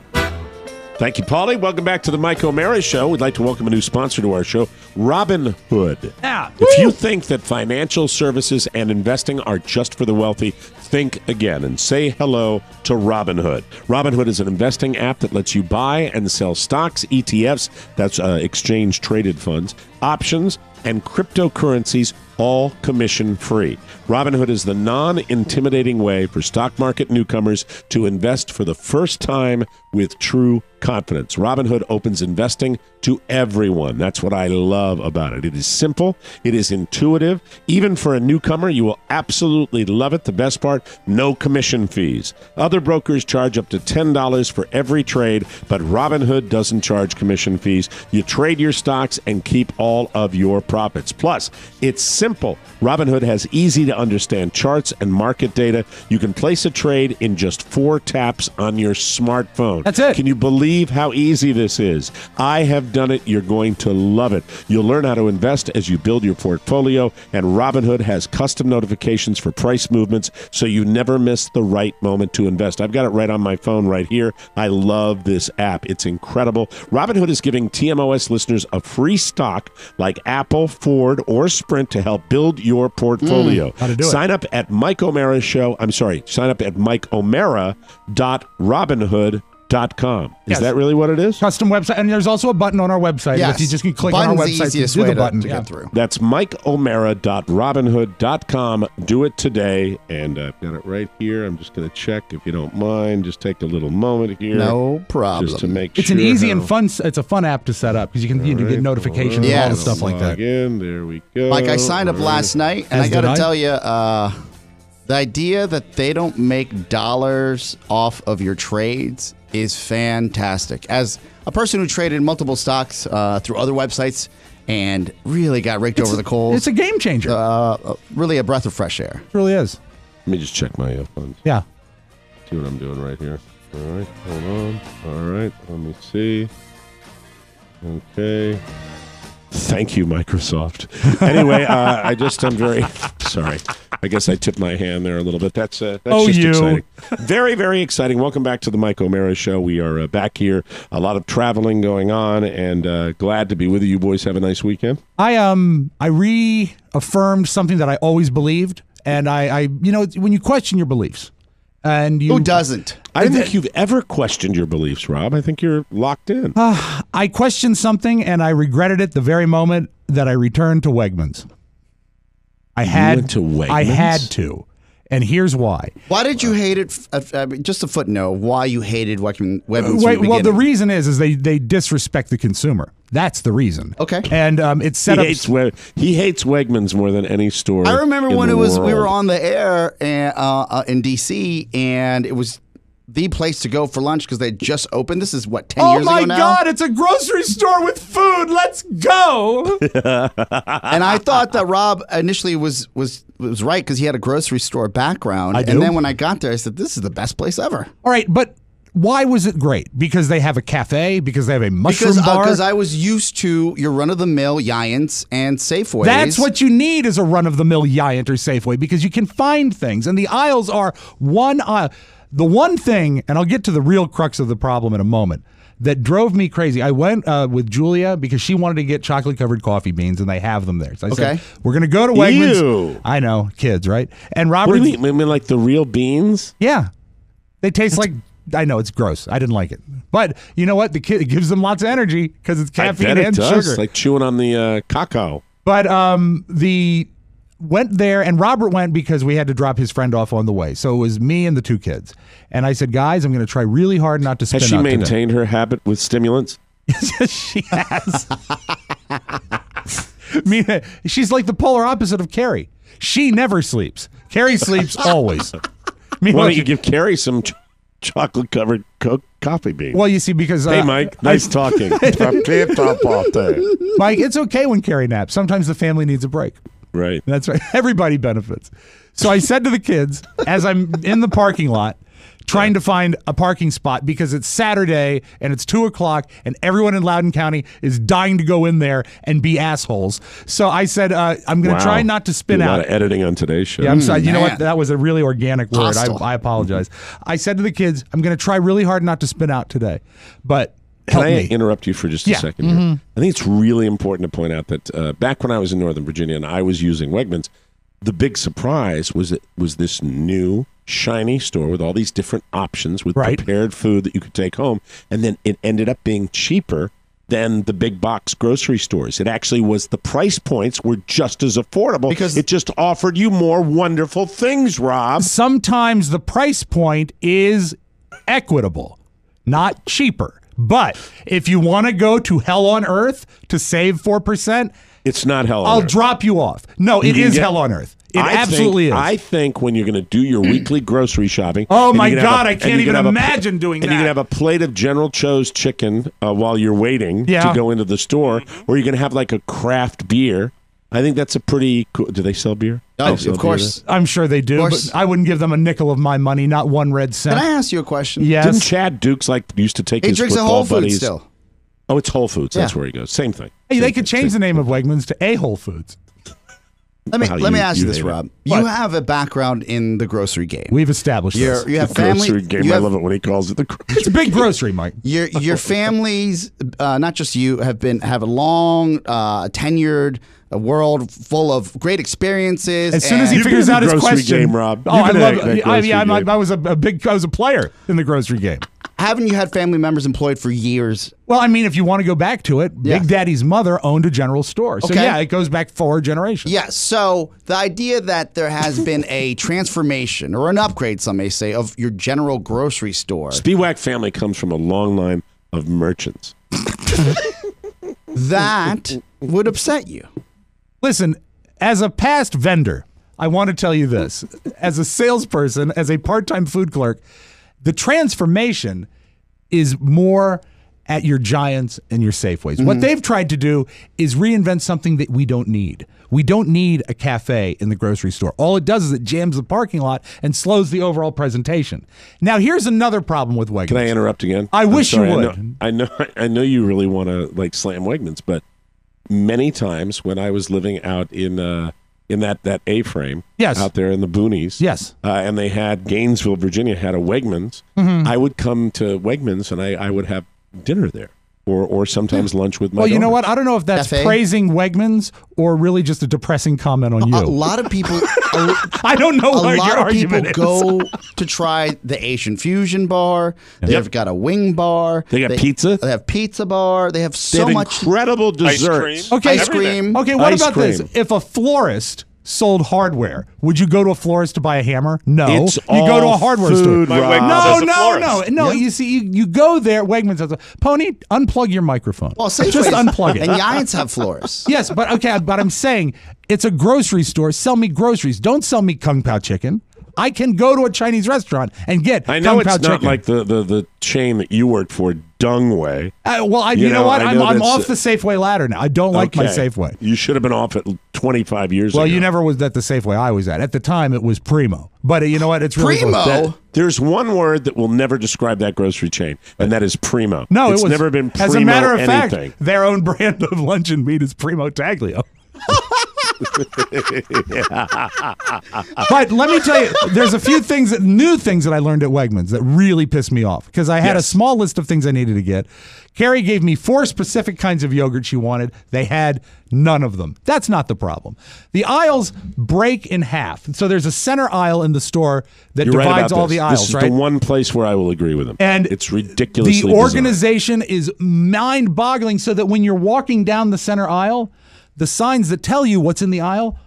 Thank you, Paulie. Welcome back to the Mike O'Mara Show. We'd like to welcome a new sponsor to our show, Robinhood. Yeah. If you think that financial services and investing are just for the wealthy, think again and say hello to Robinhood. Robinhood is an investing app that lets you buy and sell stocks, ETFs, that's exchange-traded funds, options, and cryptocurrencies, all commission-free. Robinhood is the non-intimidating way for stock market newcomers to invest for the first time with true confidence. Robinhood opens investing to everyone. That's what I love about it. It is simple. It is intuitive. Even for a newcomer, you will absolutely love it. The best part, no commission fees. Other brokers charge up to $10 for every trade, but Robinhood doesn't charge commission fees. You trade your stocks and keep all of your profits. Plus, it's simple. Robinhood has easy-to-understand charts and market data. You can place a trade in just 4 taps on your smartphone. That's it. Can you believe how easy this is? I have done it. You're going to love it. You'll learn how to invest as you build your portfolio, and Robinhood has custom notifications for price movements so you never miss the right moment to invest. I've got it right on my phone right here. I love this app. It's incredible. Robinhood is giving TMOS listeners a free stock like Apple, Ford, or Sprint to help build your portfolio. How to do it. Sign up at Mike O'Mara Show. Sign up at mikeomara.robinhood.com. Is that really what it is? Custom website. And there's also a button on our website. Yes. You just can click on our Button's website the easiest to do way the button. to get through. That's mikeomara.robinhood.com. Do it today. And I've got it right here. I'm just going to check, if you don't mind. Just take a little moment here. No problem. Just to make It's sure an easy and fun. It's a fun app to set up because you can get notifications and all the stuff like that. Again, there we go. Like I signed up last night, and I got to tell you, the idea that they don't make dollars off of your trades is fantastic. As a person who traded multiple stocks through other websites and really got raked over the coals. It's a game changer. Really a breath of fresh air. It really is. Let me just check my earphones. Yeah. See what I'm doing right here. All right, hold on. All right, let me see. Okay. Thank you, Microsoft. Anyway, I'm very sorry. I guess I tipped my hand there a little bit. That's just exciting. Very, very exciting. Welcome back to the Mike O'Mara Show. We are back here. A lot of traveling going on, and glad to be with you boys. Have a nice weekend. I reaffirmed something that I always believed, and I when you question your beliefs, and who doesn't? I don't think you've ever questioned your beliefs, Rob. I think you're locked in. I questioned something, and I regretted it the very moment that I returned to Wegmans. You went to Wegmans? I had to, and here's why. Why did you hate it? Just a footnote. Why you hated Wegmans? Well, the reason is they disrespect the consumer. That's the reason. Okay. And it's set up. He hates Wegmans more than any store. I remember when we world. were on the air in DC, and it was the place to go for lunch because they just opened. This is what, 10 years ago now? Oh my God! It's a grocery store with food. Let's go. And I thought that Rob initially was right because he had a grocery store background. And then when I got there, I said, "This is the best place ever." All right, but why was it great? Because they have a cafe? Because they have a mushroom bar? Because I was used to your run-of-the-mill Giants and Safeways. That's what you need is a run-of-the-mill Giant or Safeway because you can find things. And the aisles are one aisle. The one thing, and I'll get to the real crux of the problem in a moment, that drove me crazy. I went with Julia because she wanted to get chocolate-covered coffee beans, and they have them there. So I said, we're going to go to Wegmans. Ew. I know, kids, right? And Robert. What do you mean? Like the real beans? Yeah. They taste like, I know, it's gross. I didn't like it. But you know what? It gives them lots of energy because it's caffeine and sugar. It's like chewing on the cacao. But went there, and Robert went because we had to drop his friend off on the way. So it was me and the two kids. And I said, guys, I'm going to try really hard not to spin out Has she maintained today. her habit with stimulants? She has. She's like the polar opposite of Carrie. She never sleeps. Carrie sleeps always. Why don't you give Carrie some chocolate-covered coffee beans? Well, you see, because... hey, Mike, nice talking. Mike, it's okay when Carrie naps. Sometimes the family needs a break. Right. That's right. Everybody benefits. So I said to the kids, as I'm in the parking lot, trying to find a parking spot because it's Saturday and it's 2:00 and everyone in Loudoun County is dying to go in there and be assholes. So I said, I'm going to try not to spin out. A lot of editing on today's show. Yeah, I'm sorry. You know what? That was a really organic word. I apologize. I said to the kids, I'm going to try really hard not to spin out today. But Can I interrupt you for just a second here? I think it's really important to point out that back when I was in Northern Virginia and I was using Wegmans, the big surprise was this new, shiny store with all these different options with prepared food that you could take home. And then it ended up being cheaper than the big box grocery stores. It actually was, the price points were just as affordable because it just offered you more wonderful things, Rob. Sometimes the price point is equitable, not cheaper. But if you want to go to hell on earth to save 4%, it's not hell on earth. I'll earth. drop you off. No, it is hell on earth. It absolutely is. I think when you're going to do your weekly grocery shopping. Oh my God, I can't even imagine doing that. And you can have a plate of General Tso's chicken while you're waiting to go into the store, or you're going to have like a craft beer. I think that's a pretty cool. Do they sell beer? Oh, of course. I'm sure they do, but I wouldn't give them a nickel of my money, not 1 red cent. Can I ask you a question? Yes. Didn't Chad Dukes used to take his football buddies? He drinks at Whole Foods still. Oh, it's Whole Foods. That's where he goes. Same thing. Hey, they could change the name of Wegmans to A Whole Foods. Let me ask you this, Rob. You have a background in the grocery game. We've established this. You have family. Grocery game. I love it when he calls it the grocery. It's a big grocery, Mike. Your families, not just you, have a long, tenured world full of great experiences. As soon as he figures out his question, game, Rob. Oh, I love it. I was a player in the grocery game. Haven't you had family members employed for years? Well, I mean, if you want to go back to it, Big Daddy's mother owned a general store. So, it goes back 4 generations. Yeah, so the idea that there has been a transformation, or an upgrade, some may say, of your general grocery store. Spiewak family comes from a long line of merchants. That would upset you. Listen, as a past vendor, I want to tell you this. As a salesperson, as a part-time food clerk, the transformation is more at your Giants and your Safeways. What they've tried to do is reinvent something that we don't need. We don't need a cafe in the grocery store. All it does is it jams the parking lot and slows the overall presentation. Now, here's another problem with Wegmans. Can I interrupt again? I wish you would. I know you really want to like slam Wegmans, but many times when I was living out in that A-frame, out there in the boonies, and they had Gainesville, Virginia, had a Wegmans. I would come to Wegmans and I would have dinner there, or sometimes lunch with my Well, you know daughters. what? I don't know if that's praising Wegmans or really just a depressing comment on you. A lot of people, I don't know. A what lot your of people argument is. go to try the Asian fusion bar. They've got a wing bar. They got pizza. They have pizza bar. They have so much incredible desserts. Ice cream. Okay, what Ice about cream. this? If a florist sold hardware, would you go to a florist to buy a hammer? No. It's you go to a all hardware food, store. Rob. No. You see, you go there. Wegmans has a Pony. Unplug your microphone. Well, just Safeways unplug it. And Giants have florists. Yes, but okay. But I'm saying it's a grocery store. Sell me groceries. Don't sell me Kung Pao chicken. I can go to a Chinese restaurant and get I know Kung it's Pao not chicken. like the chain that you worked for, Dungway. You know what? I'm that's- off the Safeway ladder now. I don't like my Safeway. You should have been off it 25 years ago. Well, you never was at the Safeway I was at. At the time, it was Primo. But you know what? It's really Primo? There's one word that will never describe that grocery chain, and that is Primo. No, it's it was never been Primo as a matter of anything. fact, their own brand of luncheon meat is Primo Taglio. But let me tell you, there's a few new things that I learned at Wegmans that really pissed me off because I had a small list of things I needed to get. Carrie gave me 4 specific kinds of yogurt she wanted. They had none of them. That's not the problem. The aisles break in half. So there's a center aisle in the store that You're right divides about all this. the aisles, This is right? the one place where I will agree with him. And it's ridiculously the organization is mind-boggling so that when you're walking down the center aisle, the signs that tell you what's in the aisle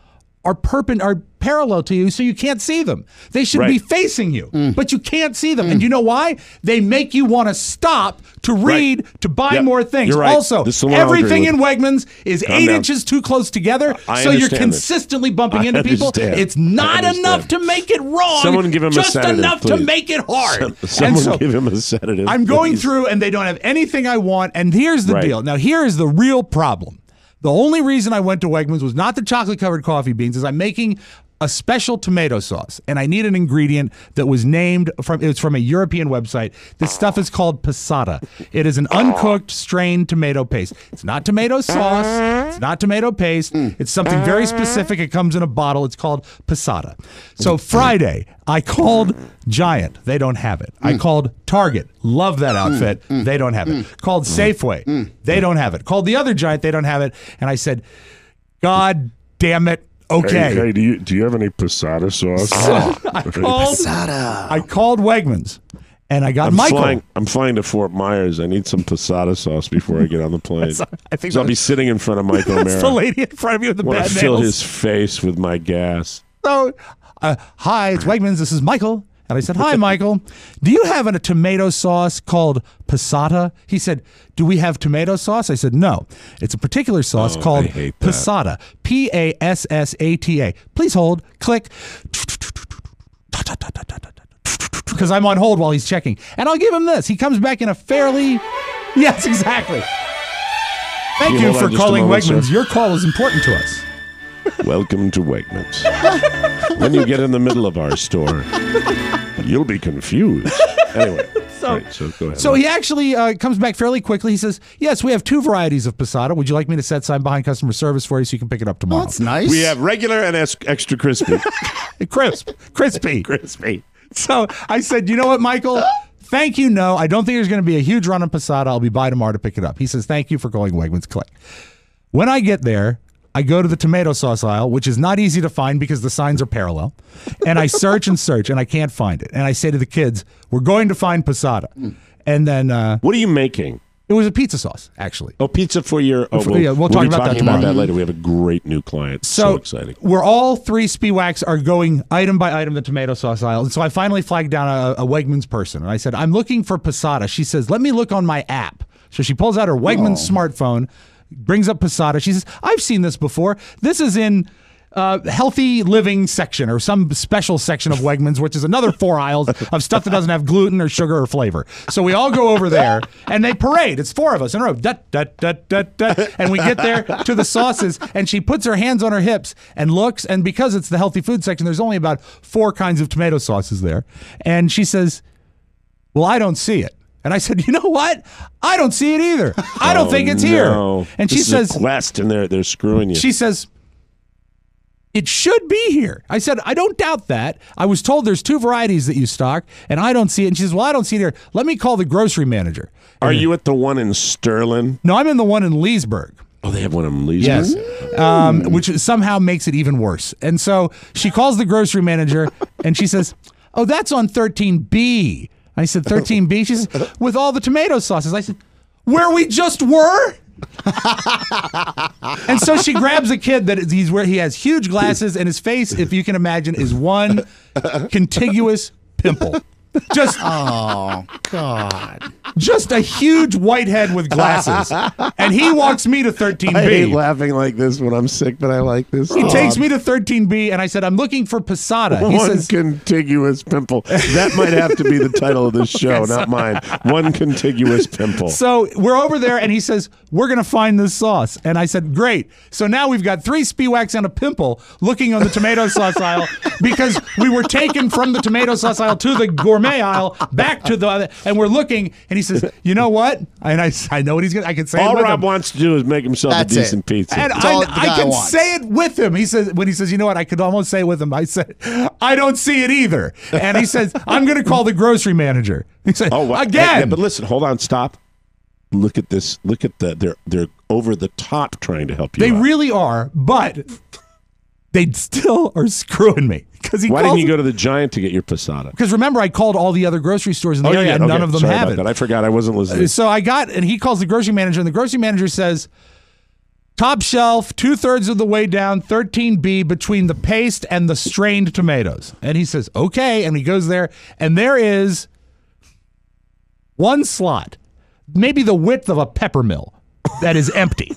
are parallel to you, so you can't see them. They should be facing you, but you can't see them. And you know why? They make you want to stop to read, to buy more things. You're right. Also, This is the one I'll everything agree in with. Wegmans is Calm 8 down. inches too close together, I so you're understand this. consistently bumping I into people. understand. It's not I understand. enough to make it wrong. Someone give him a just sedative, enough to please. make it hard. Someone give him a sedative. I'm going please. through, and they don't have anything I want. And here's the deal. Now, here is the real problem. The only reason I went to Wegmans was not the chocolate-covered coffee beans, is I'm making a special tomato sauce, and I need an ingredient that was named from a European website. This stuff is called passata. It is an uncooked strained tomato paste. It's not tomato sauce. It's not tomato paste. It's something very specific. It comes in a bottle. It's called passata. So Friday, I called Giant. They don't have it. I called Target. Love that outfit. They don't have it. Called Safeway. They don't have it. Called the other Giant. They don't have it. And I said, God damn it. Okay. Hey, do you have any passata sauce? I called Wegmans, and I got Michael. I'm flying to Fort Myers. I need some passata sauce before I get on the plane. I think I'll be sitting in front of Michael that's O'Mara. the lady in front of you with the I want bad to fill nails. his face with my gas. So, hi, it's Wegmans. This is Michael. And I said, hi, Michael. Do you have a tomato sauce called passata? He said, do we have tomato sauce? I said, no. It's a particular sauce called I hate that. passata. P-A-S-S-A-T-A. Please hold. Click. Because I'm on hold while he's checking. And I'll give him this. He comes back in a fairly... Yes, exactly. Thank you you hold on for just a calling moment, Wegmans. sir? Your call is important to us. Welcome to Wegmans. When you get in the middle of our store, you'll be confused. Anyway, so go ahead. So he actually comes back fairly quickly. He says, yes, we have 2 varieties of passata. Would you like me to set sign behind customer service for you so you can pick it up tomorrow? Oh, that's nice. We have regular and extra crispy. Crispy. So I said, you know what, Michael? Thank you. No, I don't think there's going to be a huge run on passata. I'll be by tomorrow to pick it up. He says, thank you for calling Wegmans. Click. When I get there, I go to the tomato sauce aisle, which is not easy to find because the signs are parallel. And I search, and I can't find it. And I say to the kids, we're going to find passata. And then... what are you making? It was a pizza sauce, actually. Oh, pizza for your... Oh, we'll talk about that tomorrow. later. We have a great new client. So exciting. We're all 3 Spiwax are going item by item the tomato sauce aisle. And so I finally flagged down a Wegmans person. And I said, I'm looking for passata. She says, let me look on my app. So she pulls out her Wegmans smartphone, brings up passata. She says, I've seen this before. This is in healthy living section or some special section of Wegmans, which is another 4 aisles of stuff that doesn't have gluten or sugar or flavor. So we all go over there and they parade. It's 4 of us in a row. Dut, dut, dut, dut, dut. And we get there to the sauces and she puts her hands on her hips and looks. And because it's the healthy food section, there's only about 4 kinds of tomato sauces there. And she says, well, I don't see it. And I said, you know what? I don't see it either. I don't think it's here. And she says, a quest, and they're screwing you. She says, it should be here. I said, I don't doubt that. I was told there's 2 varieties that you stock, and I don't see it. And she says, well, I don't see it here. Let me call the grocery manager. Are you at the one in Sterling? No, I'm in the one in Leesburg. Oh, they have one in Leesburg? Yes. Which somehow makes it even worse. And so she calls the grocery manager, and she says, oh, that's on 13B. I said, 13B? She says, with all the tomato sauces. I said, where we just were? And so she grabs a kid that he's where he has huge glasses, and his face, if you can imagine, is one contiguous pimple. Just oh God! Just a huge white head with glasses, and he walks me to 13B. I hate laughing like this when I'm sick, but I like this. He takes me to 13B, and I said, "I'm looking for passata." He says, contiguous pimple. That might have to be the title of this show, not mine. One contiguous pimple. So we're over there, and he says, "We're going to find this sauce." And I said, "Great." So now we've got 3 Spiewaks and a pimple looking on the tomato sauce aisle because we were taken from the tomato sauce aisle to the gourmet aisle back to the other, and we're looking, and he says, you know what? And I know what he's gonna. I can say all it with Rob him. wants to do is make himself a decent pizza. And I can say it with him. He says, when he says, you know what? I could almost say it with him. I said, I don't see it either. And he says, I'm going to call the grocery manager. He said, again. Yeah, but listen, hold on, stop. Look at this. Look at they're over the top trying to help you. They out. really are, but they still are screwing me. Why didn't you go to the Giant to get your passata? Because remember, I called all the other grocery stores in the area, and none of them have it. That. I forgot. I wasn't listening. So and he calls the grocery manager, and the grocery manager says, top shelf, 2/3 of the way down, 13B, between the paste and the strained tomatoes. And he says, okay, and he goes there, and there is one slot, maybe the width of a pepper mill, that is empty.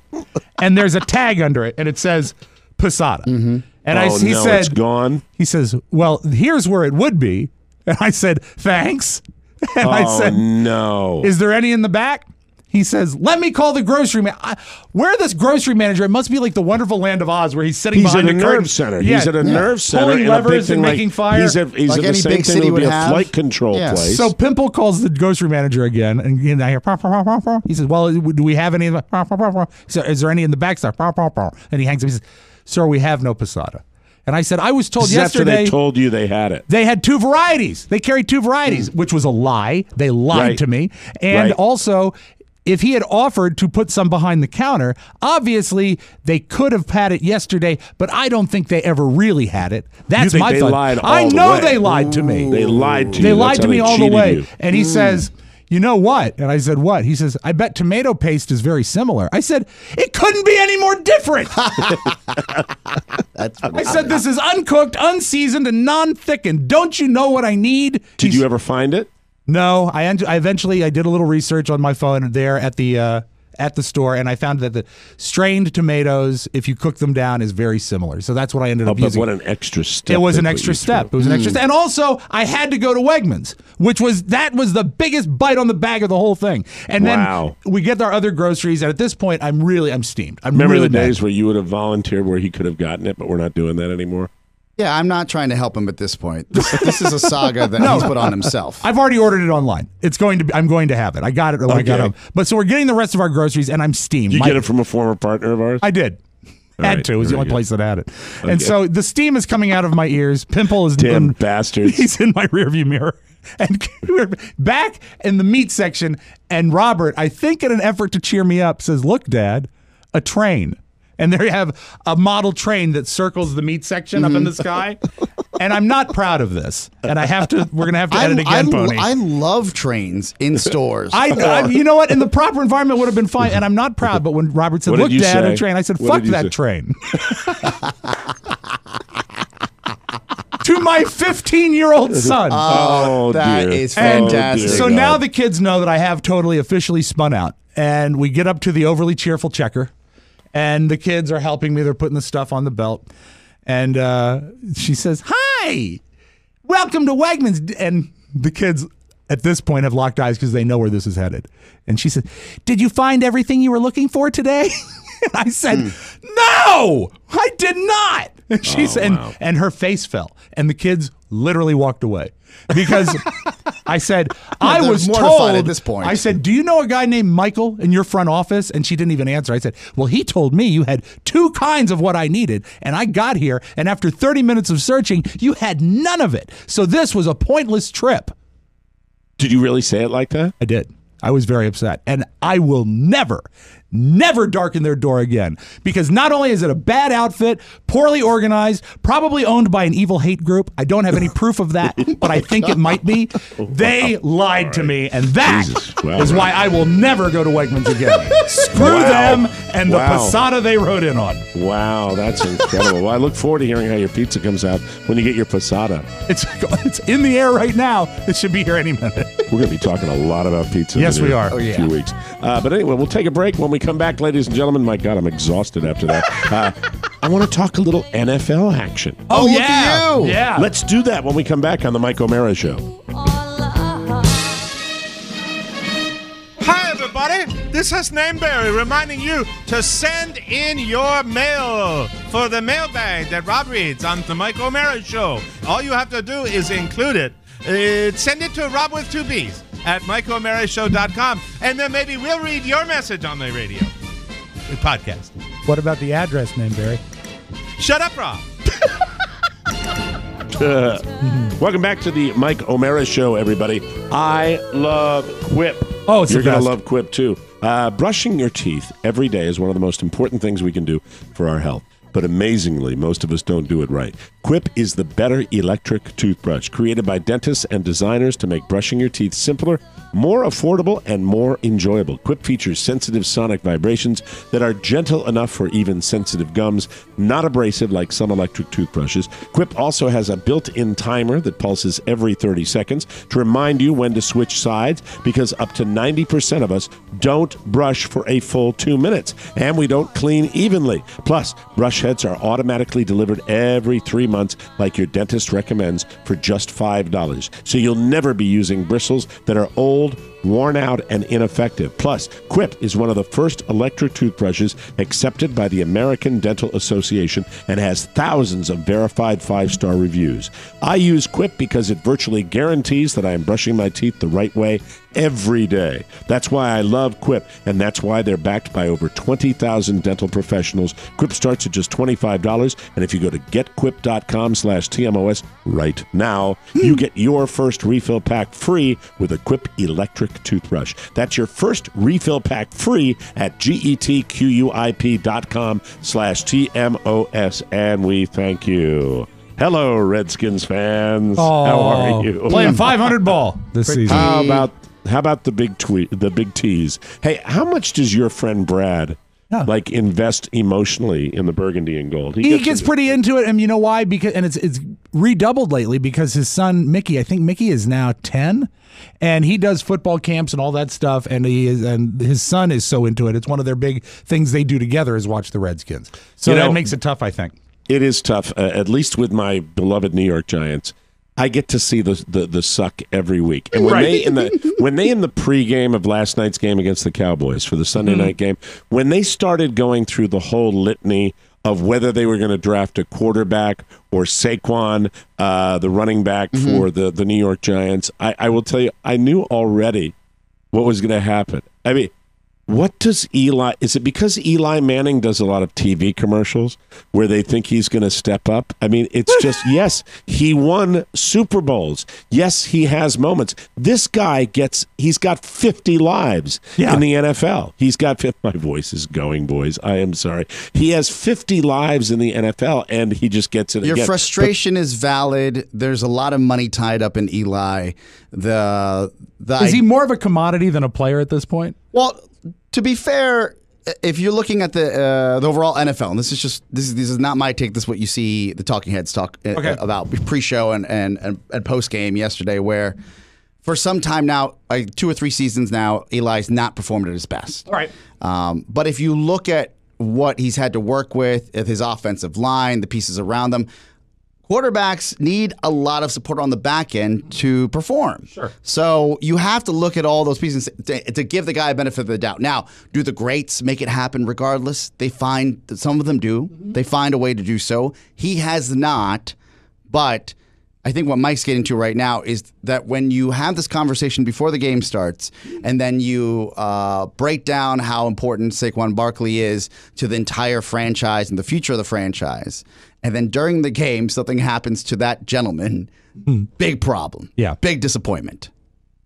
And there's a tag under it, and it says passata. Mm-hmm. And he said, it's gone. He says, well, here's where it would be. And I said, thanks. And I said, no. Is there any in the back? He says, let me call the grocery man. Where this grocery manager? It must be like the wonderful land of Oz where he's sitting behind a nerve center. Yeah. He's at a nerve center. Pulling levers and making fire. He's like at the same thing would be a flight control place. So Pimple calls the grocery manager again, and I hear, he says, well, do we have any? So, is there any in the back? And he hangs up. He says, sir, we have no passata. And I said, I was told yesterday. After they told you they had it. They had 2 varieties. They carried 2 varieties, which was a lie. They lied to me. And also, if he had offered to put some behind the counter, obviously they could have had it yesterday, but I don't think they ever really had it. That's my thought. Lied I know they lied to me. They lied to you. They lied to me all the way. You. And he says, you know what? And I said, what? He says, I bet tomato paste is very similar. I said, it couldn't be any more different. I said, this is uncooked, unseasoned, and non-thickened. Don't you know what I need? Did you ever find it? No. I eventually did a little research on my phone there at the store, and I found that the strained tomatoes, if you cook them down, is very similar. So that's what I ended up using. But what an extra step. It was an extra step. It was an extra step. And also, I had to go to Wegmans, that was the biggest bite on the bag of the whole thing. And then we get our other groceries, and at this point, I'm steamed. Remember really the days where you would have volunteered where he could have gotten it, but we're not doing that anymore? Yeah, I'm not trying to help him at this point. This is a saga that he's put on himself. I've already ordered it online. I'm going to have it. I got it when I got home. But so we're getting the rest of our groceries, and I'm steamed. You get it from a former partner of ours? I did. Had to. It was the only place that had it. Okay. And so the steam is coming out of my ears. Pimple is bastards. He's in my rearview mirror. And we're back in the meat section, and Robert, I think in an effort to cheer me up, says, look, Dad, a train. And there you have a model train that circles the meat section up in the sky. And I'm not proud of this. And we're going to have to edit again, Pony. I love trains in stores. You know what? In the proper environment would have been fine. And I'm not proud. But when Robert said, look, Dad, a train, I said, fuck that train. To my 15-year-old son. Oh, that is fantastic. So now the kids know that I have totally officially spun out. And we get up to the overly cheerful checker. And the kids are helping me. They're putting the stuff on the belt. And she says, "Hi, welcome to Wegmans." And the kids at this point have locked eyes because they know where this is headed. And she said, "Did you find everything you were looking for today?" And I said, "No, I did not." And she said, wow. and her face fell. And the kids literally walked away because I said, I was told at this point. I said, "Do you know a guy named Michael in your front office?" And she didn't even answer. I said, "Well, he told me you had 2 kinds of what I needed. And I got here. And after 30 minutes of searching, you had none of it. So this was a pointless trip." Did you really say it like that? I did. I was very upset. And I will never darken their door again. Because not only is it a bad outfit, poorly organized, probably owned by an evil hate group. I don't have any proof of that, but I think it might be. They lied to me, and that is why I will never go to Wegmans again. Screw them and the passata they rode in on. Wow, that's incredible. Well, I look forward to hearing how your pizza comes out when you get your passata. It's in the air right now. It should be here any minute. We're going to be talking a lot about pizza. Yes, we are. In a few weeks. But anyway, we'll take a break. When we come back, ladies and gentlemen, my God, I'm exhausted after that. I want to talk a little NFL action. Oh, look at you. Yeah. Let's do that when we come back on the Mike O'Mara Show. Hi, everybody. This is Nameberry reminding you to send in your mail for the mailbag that Rob reads on the Mike O'Mara Show. All you have to do is include it. Send it to Rob with 2 B's at MikeO'MaraShow.com, and then maybe we'll read your message on the radio. The podcast. What about the address name, Barry? Shut up, Rob. Welcome back to the Mike O'Mara Show, everybody. I love Quip. Oh, it's You're the going best. to love Quip, too. Brushing your teeth every day is one of the most important things we can do for our health. But amazingly, most of us don't do it right. Quip is the better electric toothbrush, created by dentists and designers to make brushing your teeth simpler, more affordable, and more enjoyable. Quip features sensitive sonic vibrations that are gentle enough for even sensitive gums, not abrasive like some electric toothbrushes. Quip also has a built-in timer that pulses every 30 seconds to remind you when to switch sides, because up to 90% of us don't brush for a full 2 minutes, and we don't clean evenly. Plus, brush heads are automatically delivered every 3 months like your dentist recommends for just $5. So you'll never be using bristles that are old, worn out, and ineffective. Plus, Quip is one of the first electric toothbrushes accepted by the American Dental Association and has thousands of verified 5-star reviews. I use Quip because it virtually guarantees that I am brushing my teeth the right way every day. That's why I love Quip, and that's why they're backed by over 20,000 dental professionals. Quip starts at just $25, and if you go to getquip.com/TMOS right now, you get your first refill pack free with a Quip electric toothbrush. That's your first refill pack free at getquip.com/TMOS, and we thank you. Hello, Redskins fans. How are you? Playing 500 ball this season. How about the big tease? Hey, how much does your friend Brad invest emotionally in the burgundy and gold? He gets pretty into it, and you know why? Because it's redoubled lately because his son Mickey, I think Mickey is now 10, and he does football camps and all that stuff, and his son is so into it. It's one of their big things they do together is watch the Redskins. So that makes it tough, I think. It is tough, at least with my beloved New York Giants. I get to see the suck every week, and when they in the pregame of last night's game against the Cowboys for the Sunday night game, when they started going through the whole litany of whether they were going to draft a quarterback or Saquon, the running back for the New York Giants, I will tell you, I knew already what was going to happen. I mean, what does Eli? Is it because Eli Manning does a lot of TV commercials where they think he's going to step up? I mean, it's just, yes, he won Super Bowls. Yes, he has moments. This guy he's got 50 lives in the NFL. He's got, my voice is going, boys. I am sorry. He has 50 lives in the NFL, and he just gets it again. Your frustration is valid. There's a lot of money tied up in Eli. Is he more of a commodity than a player at this point? Well, to be fair, if you're looking at the overall NFL, and this is not my take. This is what you see the talking heads talk about pre-show and post-game yesterday, where for some time now, 2 or 3 seasons now, Eli's not performed at his best. All right. But if you look at what he's had to work with his offensive line, the pieces around them. Quarterbacks need a lot of support on the back end to perform. Sure. So you have to look at all those pieces to give the guy a benefit of the doubt. Now, do the greats make it happen regardless? They find that some of them do. Mm-hmm. They find a way to do so. He has not, but I think what Mike's getting to right now is that when you have this conversation before the game starts and then you break down how important Saquon Barkley is to the entire franchise and the future of the franchise, and then during the game something happens to that gentleman, big problem. Yeah. Big disappointment.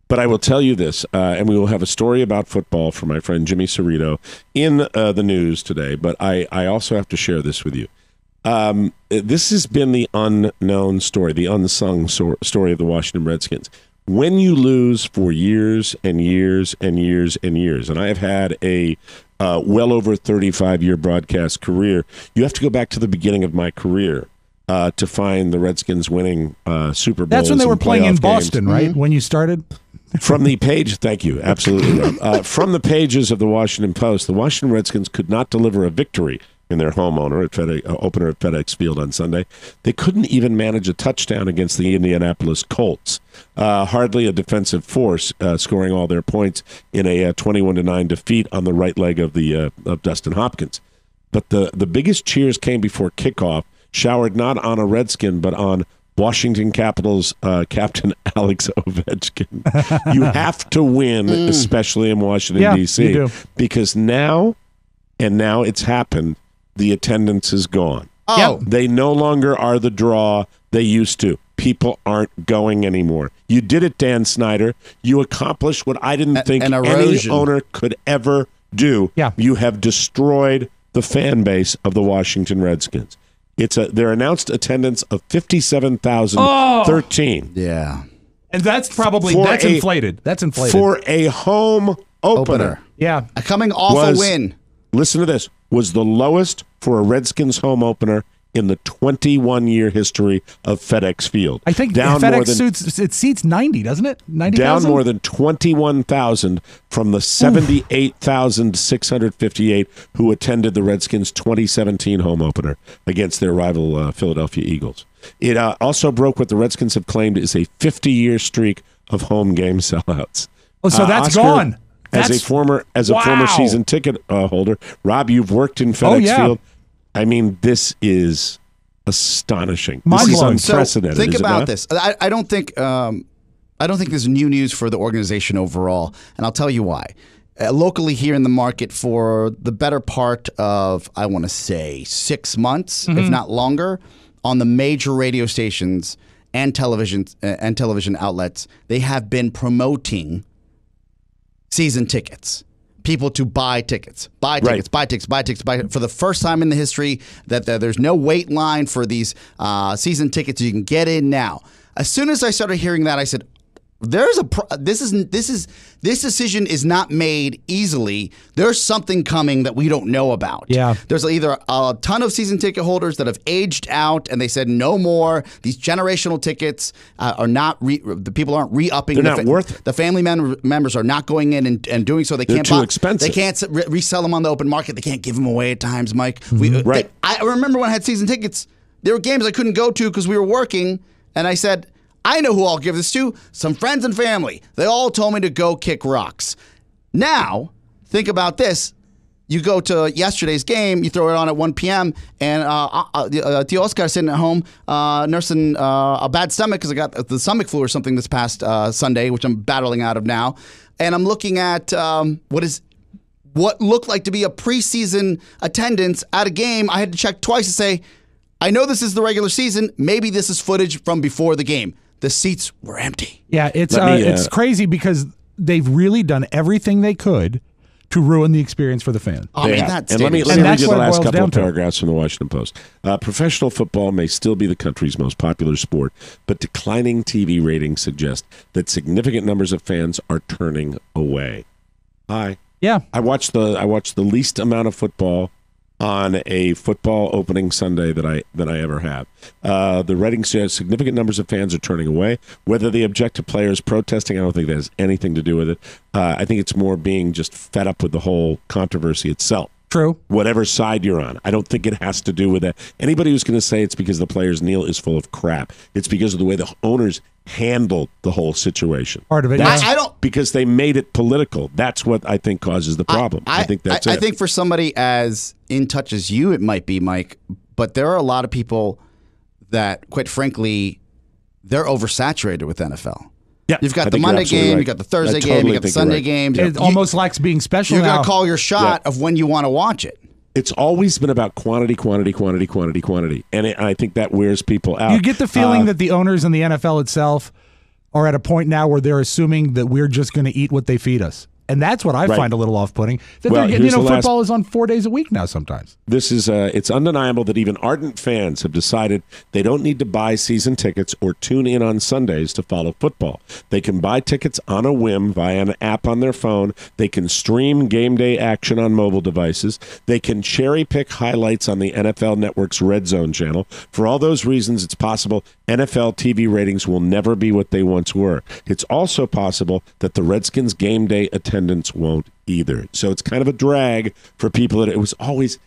But I will tell you this, and we will have a story about football from my friend Jimmy Cerrito in the news today, but I also have to share this with you. This has been the unknown story, the unsung story of the Washington Redskins. When you lose for years and years and years and years, and I have had a well over 35-year broadcast career, you have to go back to the beginning of my career to find the Redskins winning Super Bowls. That's when they were playing in Boston, games. Right? Mm-hmm. When you started? From the page, thank you, absolutely, Rob. From the pages of the Washington Post, the Washington Redskins could not deliver a victory in their home opener at FedEx Field on Sunday. They couldn't even manage a touchdown against the Indianapolis Colts. Hardly a defensive force, scoring all their points in a 21-9 defeat on the right leg of Dustin Hopkins. But the biggest cheers came before kickoff, showered not on a Redskin, but on Washington Capitals captain Alex Ovechkin. You have to win, especially in Washington, D.C., because now it's happened. The attendance is gone. Oh. They no longer are the draw they used to. People aren't going anymore. You did it, Dan Snyder. You accomplished what I didn't think any owner could ever do. Yeah. You have destroyed the fan base of the Washington Redskins. Their announced attendance of 57,013. Yeah. And that's probably inflated. That's inflated. For a home opener. Yeah. Coming off a win. Listen to this. Was the lowest for a Redskins home opener in the 21-year history of FedEx Field. I think FedEx seats 90, doesn't it? 90,000? Down more than 21,000 from the 78,658 who attended the Redskins' 2017 home opener against their rival Philadelphia Eagles. It also broke what the Redskins have claimed is a 50-year streak of home game sellouts. Oh, so that's gone. As a former season ticket holder, Rob, you've worked in FedEx Field. I mean, this is astonishing. This is unprecedented. So think about this. I don't think there's new news for the organization overall, and I'll tell you why. Locally here in the market for the better part of, I want to say, 6 months, if not longer, on the major radio stations and television outlets, they have been promoting season tickets. People to buy tickets for the first time in the history that there's no wait line for these season tickets. You can get in now. As soon as I started hearing that, I said, this decision is not made easily. There's something coming that we don't know about. Yeah. There's either a ton of season ticket holders that have aged out and they said no more. These generational tickets are not the people aren't re-upping. They're not worth it. The family members are not going in and doing so. They're too expensive. They can't resell them on the open market. They can't give them away at times, Mike. Right. I remember when I had season tickets, there were games I couldn't go to because we were working, and I said, I know who I'll give this to. Some friends and family. They all told me to go kick rocks. Now, think about this. You go to yesterday's game, you throw it on at 1 p.m., and the Oscar sitting at home nursing a bad stomach because I got the stomach flu or something this past Sunday, which I'm battling out of now. And I'm looking at what looked like to be a preseason attendance at a game. I had to check twice to say, I know this is the regular season. Maybe this is footage from before the game. The seats were empty. Yeah, it's crazy because they've really done everything they could to ruin the experience for the fan. Let me read you the last couple of paragraphs from the Washington Post. Professional football may still be the country's most popular sport, but declining TV ratings suggest that significant numbers of fans are turning away. Yeah. I watched the least amount of football on a football opening Sunday that I ever have. The ratings says significant numbers of fans are turning away. Whether they object to players protesting, I don't think that has anything to do with it. I think it's more being just fed up with the whole controversy itself. True. Whatever side you're on. I don't think it has to do with that. Anybody who's going to say it's because the players kneel is full of crap. It's because of the way the owners handled the whole situation. Part of it. I don't, because they made it political. That's what I think causes the problem. I think that's it. I think for somebody as in touch as you, it might be, Mike, but there are a lot of people that, quite frankly, they're oversaturated with NFL. Yeah, you've got the Monday game, right. you got the Thursday game, you got the Sunday game. It almost lacks being special. You're going to call your shot of when you want to watch it. It's always been about quantity. And I think that wears people out. You get the feeling that the owners in the NFL itself are at a point now where they're assuming that we're just going to eat what they feed us. And that's what I find a little off-putting. That they're getting, football is on 4 days a week now sometimes. This is, it's undeniable that even ardent fans have decided they don't need to buy season tickets or tune in on Sundays to follow football. They can buy tickets on a whim via an app on their phone. They can stream game day action on mobile devices. They can cherry-pick highlights on the NFL Network's Red Zone channel. For all those reasons, it's possible NFL TV ratings will never be what they once were. It's also possible that the Redskins game day attendance won't either. So it's kind of a drag for people that it was always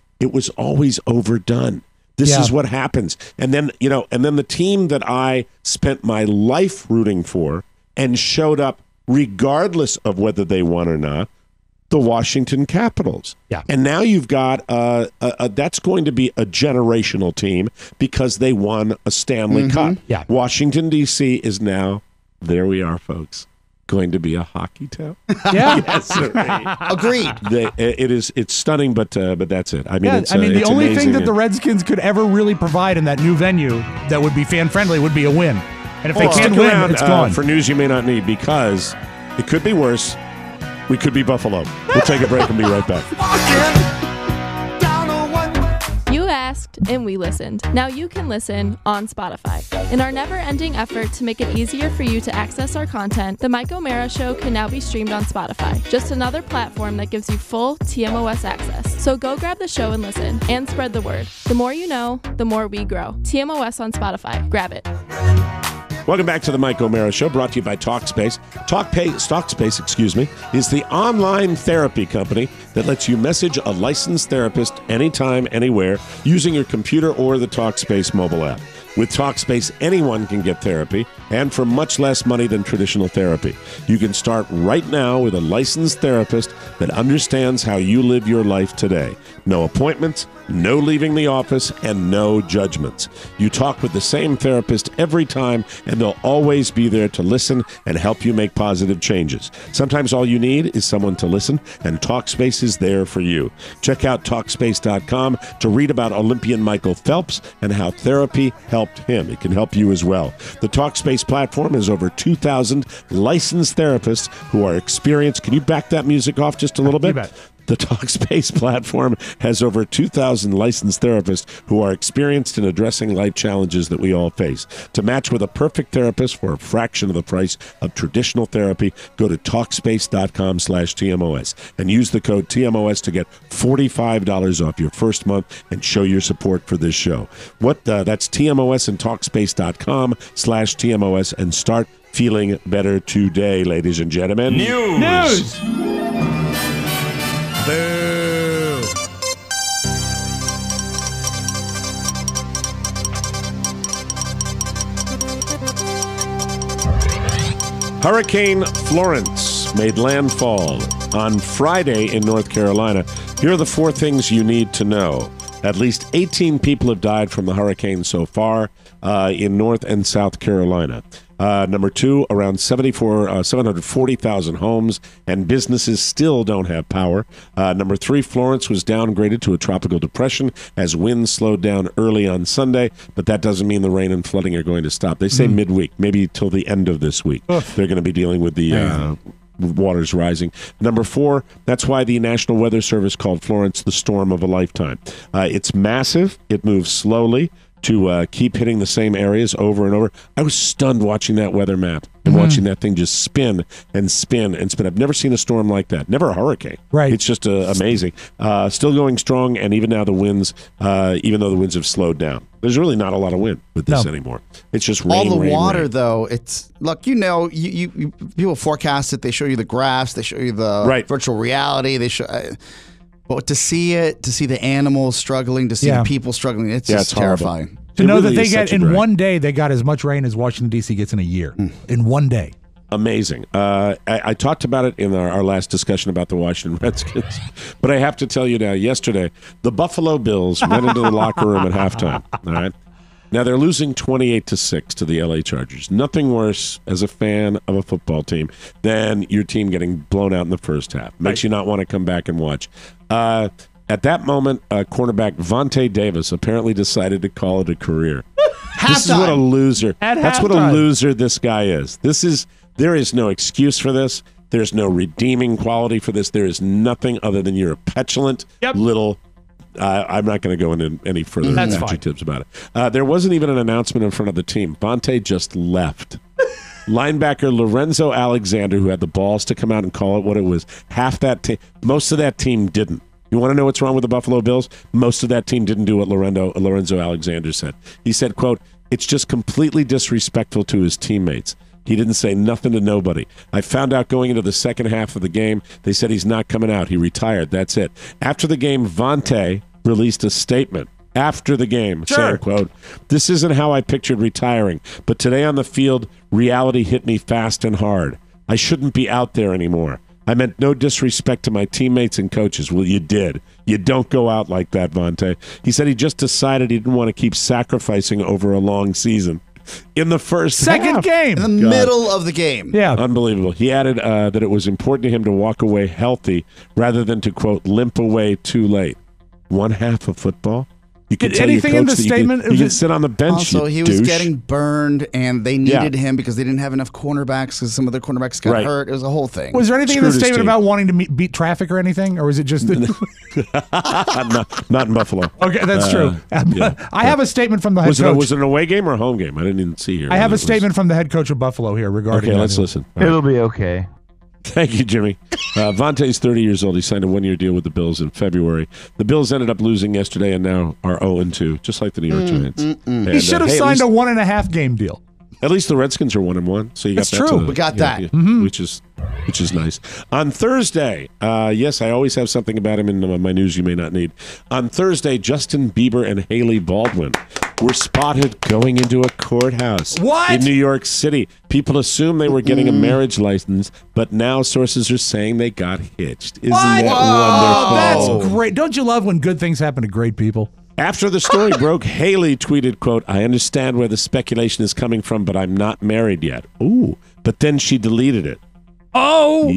overdone. This is what happens. And then, the team that I spent my life rooting for and showed up regardless of whether they won or not, the Washington Capitals. Yeah. And now you've got that's going to be a generational team because they won a Stanley Cup. Yeah. Washington, D.C. is now, there we are, folks, going to be a hockey town. Yeah. Yes, Agreed. It's stunning, but that's it. I mean, the it's only thing amazing. that the Redskins could ever really provide in that new venue that would be fan-friendly would be a win. And if they can't win, around, it's gone. For news you may not need, because it could be worse. We could be Buffalo. We'll take a break and be right back. You asked, and we listened. Now you can listen on Spotify. In our never-ending effort to make it easier for you to access our content, The Mike O'Mara Show can now be streamed on Spotify. Just another platform that gives you full TMOS access. So go grab the show and listen, and spread the word. The more you know, the more we grow. TMOS on Spotify. Grab it. Welcome back to the Mike O'Mara Show, brought to you by Talkspace. Talkspace, is the online therapy company that lets you message a licensed therapist anytime, anywhere, using your computer or the Talkspace mobile app. With Talkspace, anyone can get therapy, and for much less money than traditional therapy. You can start right now with a licensed therapist that understands how you live your life today. No appointments, no leaving the office, and no judgments. You talk with the same therapist every time, and they'll always be there to listen and help you make positive changes. Sometimes all you need is someone to listen, and Talkspace is there for you. Check out Talkspace.com to read about Olympian Michael Phelps and how therapy helped him. It can help you as well. The Talkspace platform has over 2,000 licensed therapists who are experienced. Can you back that music off just a little bit? You bet. The Talkspace platform has over 2,000 licensed therapists who are experienced in addressing life challenges that we all face. To match with a perfect therapist for a fraction of the price of traditional therapy, go to Talkspace.com/TMOS and use the code TMOS to get $45 off your first month and show your support for this show. That's TMOS and Talkspace.com/TMOS and start feeling better today, ladies and gentlemen. News. Boo. Hurricane Florence made landfall on Friday in North Carolina. Here are the 4 things you need to know. At least 18 people have died from the hurricane so far in North and South Carolina. Number 2, around 740,000 homes and businesses still don't have power. Number 3, Florence was downgraded to a tropical depression as winds slowed down early on Sunday, but that doesn't mean the rain and flooding are going to stop. They say midweek, maybe till the end of this week. They're going to be dealing with the waters rising. Number 4, that's why the National Weather Service called Florence the storm of a lifetime. It's massive. It moves slowly to keep hitting the same areas over and over. I was stunned watching that weather map and watching that thing just spin and spin and spin. I've never seen a storm like that. Never a hurricane. Right. It's just amazing. Still going strong, and even now the winds, even though the winds have slowed down, there's really not a lot of wind with this anymore. It's just rain, all the rain, water, rain. though. It's look, you people forecast it. They show you the graphs. They show you the virtual reality. They show. But to see the animals struggling, to see the people struggling, it's just terrifying. To know that they get in one day, they got as much rain as Washington D.C. gets in a year. In one day. Amazing. I talked about it in our last discussion about the Washington Redskins, but I have to tell you now, yesterday, the Buffalo Bills went into the locker room at halftime. All right. Now they're losing 28-6 to the LA Chargers. Nothing worse as a fan of a football team than your team getting blown out in the first half. Makes you not want to come back and watch. At that moment, cornerback Vontae Davis apparently decided to call it a career. This is what a loser. That's what a loser this guy is. There is no excuse for this. There's no redeeming quality for this. There is nothing other than you're a petulant little. I'm not going to go into any further adjectives about it. There wasn't even an announcement in front of the team. Vontae just left. Linebacker Lorenzo Alexander, who had the balls to come out and call it what it was, most of that team didn't. You want to know what's wrong with the Buffalo Bills? Most of that team didn't do what Lorenzo Alexander said. He said, quote, "It's just completely disrespectful to his teammates." He didn't say nothing to nobody. I found out going into the second half of the game, they said he's not coming out. He retired. That's it. After the game, Vontae released a statement after the game saying, quote, "This isn't how I pictured retiring, but today on the field, reality hit me fast and hard. I shouldn't be out there anymore. I meant no disrespect to my teammates and coaches." Well, you did. You don't go out like that, Vontae. He said he just decided he didn't want to keep sacrificing over a long season. In the second game. In the middle of the game. Yeah. Unbelievable. He added that it was important to him to walk away healthy rather than to, quote, limp away too late. One half of football? You can tell anything your in coach the that statement? You can sit on the bench. Also, he was getting burned, and they needed him because they didn't have enough cornerbacks because some of their cornerbacks got hurt. It was a whole thing. Was there anything in the statement about wanting to beat traffic or anything, or was it just not in Buffalo? Okay, that's true. I have a statement from the head coach. Was it an away game or a home game? I didn't even see here. I have a statement from the head coach of Buffalo here regarding. Okay, let's listen. It'll be okay. Thank you, Jimmy. Vontae's 30 years old. He signed a one-year deal with the Bills in February. The Bills ended up losing yesterday and now are 0-2, just like the New York Giants. He should have signed a 1.5 game deal. At least the Redskins are 1-1, so you got That's that. true. We got that, which is nice. On Thursday, yes, I always have something about him in my news you may not need. On Thursday, Justin Bieber and Haley Baldwin were spotted going into a courthouse in New York City. People assumed they were getting a marriage license, but now sources are saying they got hitched. Isn't that wonderful? That's great. Don't you love when good things happen to great people? After the story broke, Haley tweeted, quote, "I understand where the speculation is coming from, but I'm not married yet." Ooh. But then she deleted it. Oh!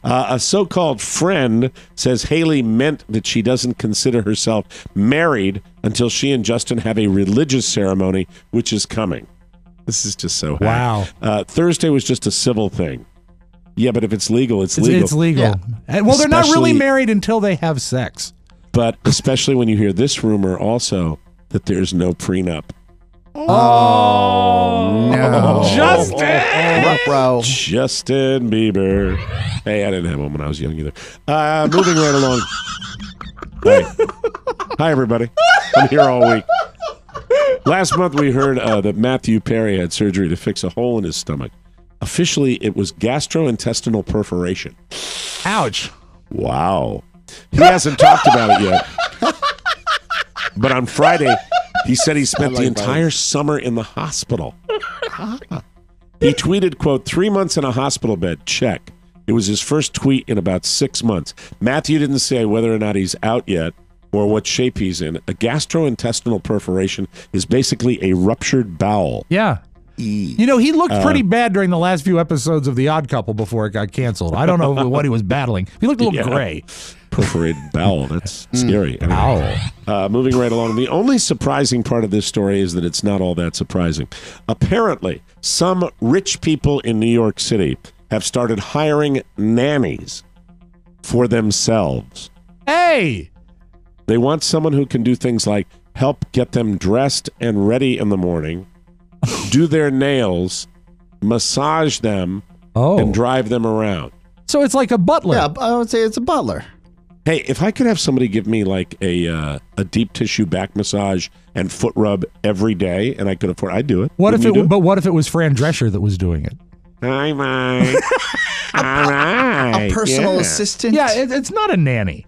A so-called friend says Haley meant that she doesn't consider herself married until she and Justin have a religious ceremony, which is coming. This is just so wow. Thursday was just a civil thing. Yeah, but if it's legal, it's legal. It's legal. Yeah. Well, they're not really married until they have sex. But especially when you hear this rumor also that there's no prenup. Oh, no. Justin Bieber. Hey, I didn't have one when I was young either. Moving right along. Hi, everybody. I'm here all week. Last month we heard that Matthew Perry had surgery to fix a hole in his stomach. Officially, it was gastrointestinal perforation. Ouch. Wow. He hasn't talked about it yet. But on Friday, he said he spent the entire summer in the hospital. He tweeted, quote, 3 months in a hospital bed, check. It was his first tweet in about 6 months. Matthew didn't say whether or not he's out yet or what shape he's in. A gastrointestinal perforation is basically a ruptured bowel. Yeah. You know, he looked pretty bad during the last few episodes of The Odd Couple before it got canceled. I don't know what he was battling. He looked a little gray. Perforated bowel. That's scary. Anyway, moving right along. The only surprising part of this story is that it's not all that surprising. Apparently, some rich people in New York City have started hiring nannies for themselves. Hey! They want someone who can do things like help get them dressed and ready in the morning, do their nails, massage them, and drive them around. So it's like a butler. Yeah, I would say it's a butler. Hey, if I could have somebody give me like a deep tissue back massage and foot rub every day, and I could afford, I'd do it. What if it was Fran Drescher that was doing it? Hi, Mike. All right. A personal assistant? Yeah, it's not a nanny.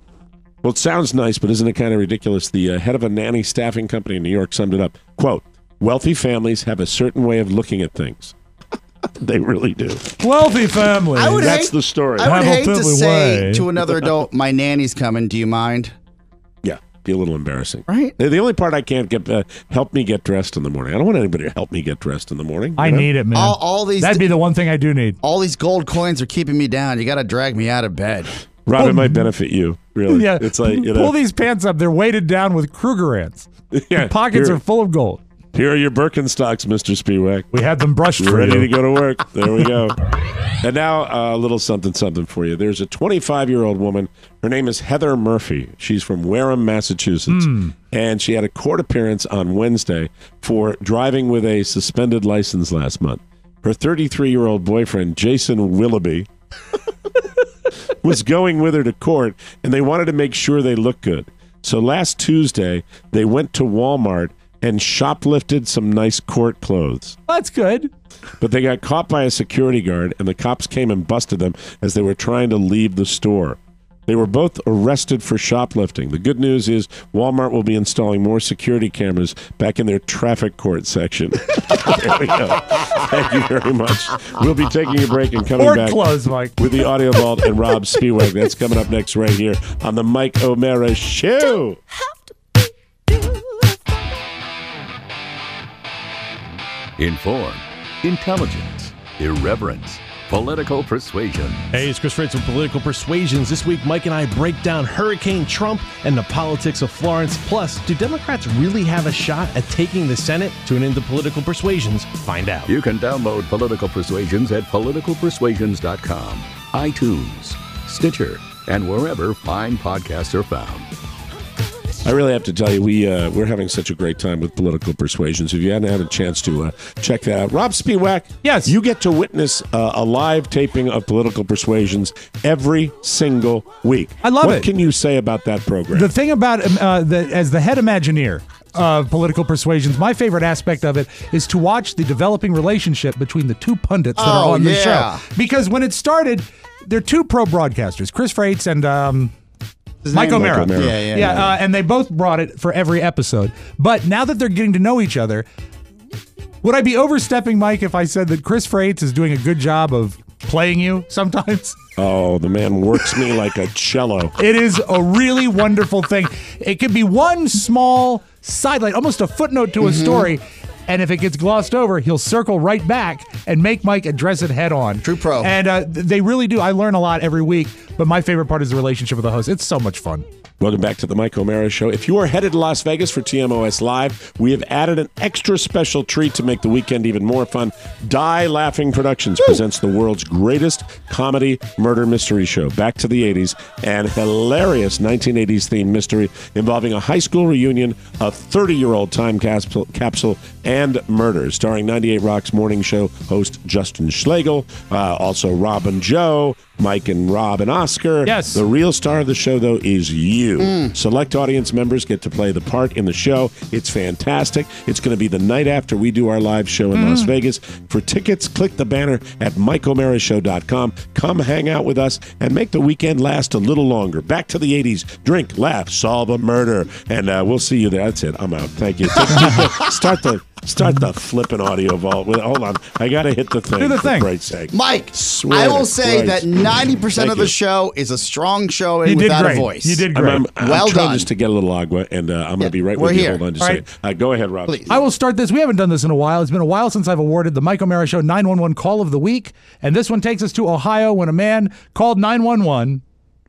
Well, it sounds nice, but isn't it kind of ridiculous? The head of a nanny staffing company in New York summed it up. Quote, wealthy families have a certain way of looking at things. They really do. Wealthy family. That's the story. I would hate to Piddly say way. to another adult, my nanny's coming. Do you mind? Yeah, be a little embarrassing. Right. The only part I can't get, help me get dressed in the morning. I don't want anybody to help me get dressed in the morning. I need it, man. All these, That'd be the one thing I do need. all these gold coins are keeping me down. You got to drag me out of bed. Rob, it might benefit you, really. Yeah, It's like, pull these pants up. They're weighted down with Kruger ants. yeah, The pockets here, are full of gold. Here are your Birkenstocks, Mr. Spiewak. We had them brushed for Ready you. to go to work. There we go. And now a little something for you. There's a 25-year-old woman. Her name is Heather Murphy. She's from Wareham, Massachusetts. And she had a court appearance on Wednesday for driving with a suspended license last month. Her 33-year-old boyfriend, Jason Willoughby, was going with her to court, and they wanted to make sure they looked good. So last Tuesday, they went to Walmart and shoplifted some nice court clothes. That's good. But they got caught by a security guard, and the cops came and busted them as they were trying to leave the store. They were both arrested for shoplifting. The good news is Walmart will be installing more security cameras back in their traffic court section. There we go. Thank you very much. We'll be taking a break and coming Court back clothes, Mike. with the Audio Vault and Rob Spiewak. That's coming up next right here on the Mike O'Mara Show. Inform, intelligence, irreverence, political persuasion. Hey, it's Chris Fritz with Political Persuasions. This week, Mike and I break down Hurricane Trump and the politics of Florence. Plus, do Democrats really have a shot at taking the Senate? Tune into Political Persuasions. Find out. You can download Political Persuasions at politicalpersuasions.com, iTunes, Stitcher, and wherever fine podcasts are found. I really have to tell you, we're having such a great time with Political Persuasions. If you hadn't had a chance to check that out, Rob Spiewak, yes, you get to witness a live taping of Political Persuasions every single week. I love it. What can you say about that program? The thing about as the head Imagineer of Political Persuasions, my favorite aspect of it is to watch the developing relationship between the two pundits that are on the show. Because when it started, they're two pro broadcasters, Chris Freites and Mike O'Mara. Yeah, and they both brought it for every episode. But now that they're getting to know each other, would I be overstepping, Mike, if I said that Chris Freites is doing a good job of playing you sometimes? Oh, the man works me like a cello. It is a really wonderful thing. It could be one small sidelight, almost a footnote to a story, and if it gets glossed over, he'll circle right back and make Mike address it head on. True pro. And they really do. I learn a lot every week, but my favorite part is the relationship with the host. It's so much fun. Welcome back to the Mike O'Mara Show. If you are headed to Las Vegas for TMOS Live, we have added an extra special treat to make the weekend even more fun. Die Laughing Productions presents the world's greatest comedy murder mystery show, Back to the 80s, and hilarious 1980s themed mystery involving a high school reunion, a 30-year-old time capsule, and murder, starring 98 Rock's morning show host Justin Schlegel, also Rob and Joe, Mike and Rob and Oscar. Yes. The real star of the show, though, is you. Select audience members get to play the part in the show. It's fantastic. It's going to be the night after we do our live show in Las Vegas. For tickets, click the banner at MikeO'MaraShow.com. Come hang out with us and make the weekend last a little longer. Back to the 80s. Drink, laugh, solve a murder. And we'll see you there. That's it. I'm out. Thank you. Start the flipping audio vault. Hold on. I got to hit the thing. Do the thing. For Christ's sake. Mike, Swear I will to say Christ. that 90% Thank of the you. show is a strong show You and did without great. a voice. You did great. I'm Well trying done. just to get a little agua, and I'm going to be right we're with you. here. Hold on just All a second. Go ahead, Rob. Please. I will start this. We haven't done this in a while. It's been a while since I've awarded the Mike O'Mara Show 911 Call of the Week. And this one takes us to Ohio when a man called 911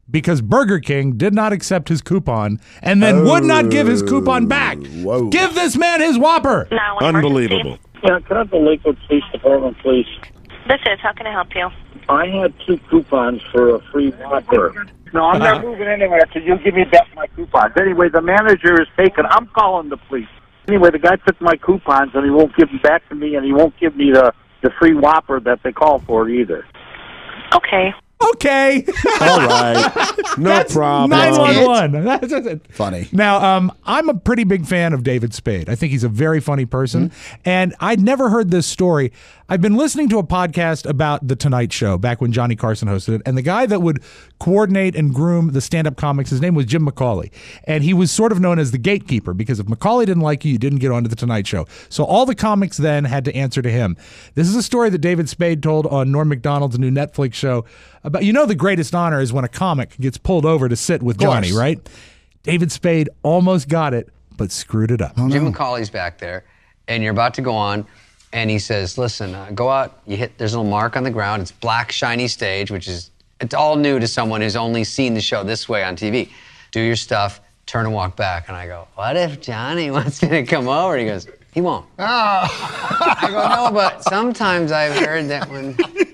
because Burger King did not accept his coupon and then would not give his coupon back. Whoa. Give this man his Whopper. Unbelievable. Yeah, can I have the Lakewood Police Department, please? This is. How can I help you? I had 2 coupons for a free Whopper. No, I'm not moving anywhere until you give me back my coupons. Anyway, the manager is taken. I'm calling the police. Anyway, the guy took my coupons, and he won't give them back to me, and he won't give me the free Whopper that they called for either. Okay. Okay. All right. No problem. 911. That's it. Funny. Now, I'm a pretty big fan of David Spade. I think he's a very funny person. And I'd never heard this story. I've been listening to a podcast about The Tonight Show back when Johnny Carson hosted it. And the guy that would coordinate and groom the stand-up comics, his name was Jim McCauley. And he was sort of known as the gatekeeper, because if McCauley didn't like you, you didn't get onto The Tonight Show. So all the comics then had to answer to him. This is a story that David Spade told on Norm Macdonald's new Netflix show about, the greatest honor is when a comic gets pulled over to sit with Johnny, right? David Spade almost got it, but screwed it up. Jim McCauley's back there, and you're about to go on, and he says, listen, go out, there's a little mark on the ground, it's black, shiny stage, it's all new to someone who's only seen the show this way on TV. Do your stuff, turn and walk back. And I go, what if Johnny wants me to come over? He goes, he won't. Oh. I go, no, but sometimes I've heard that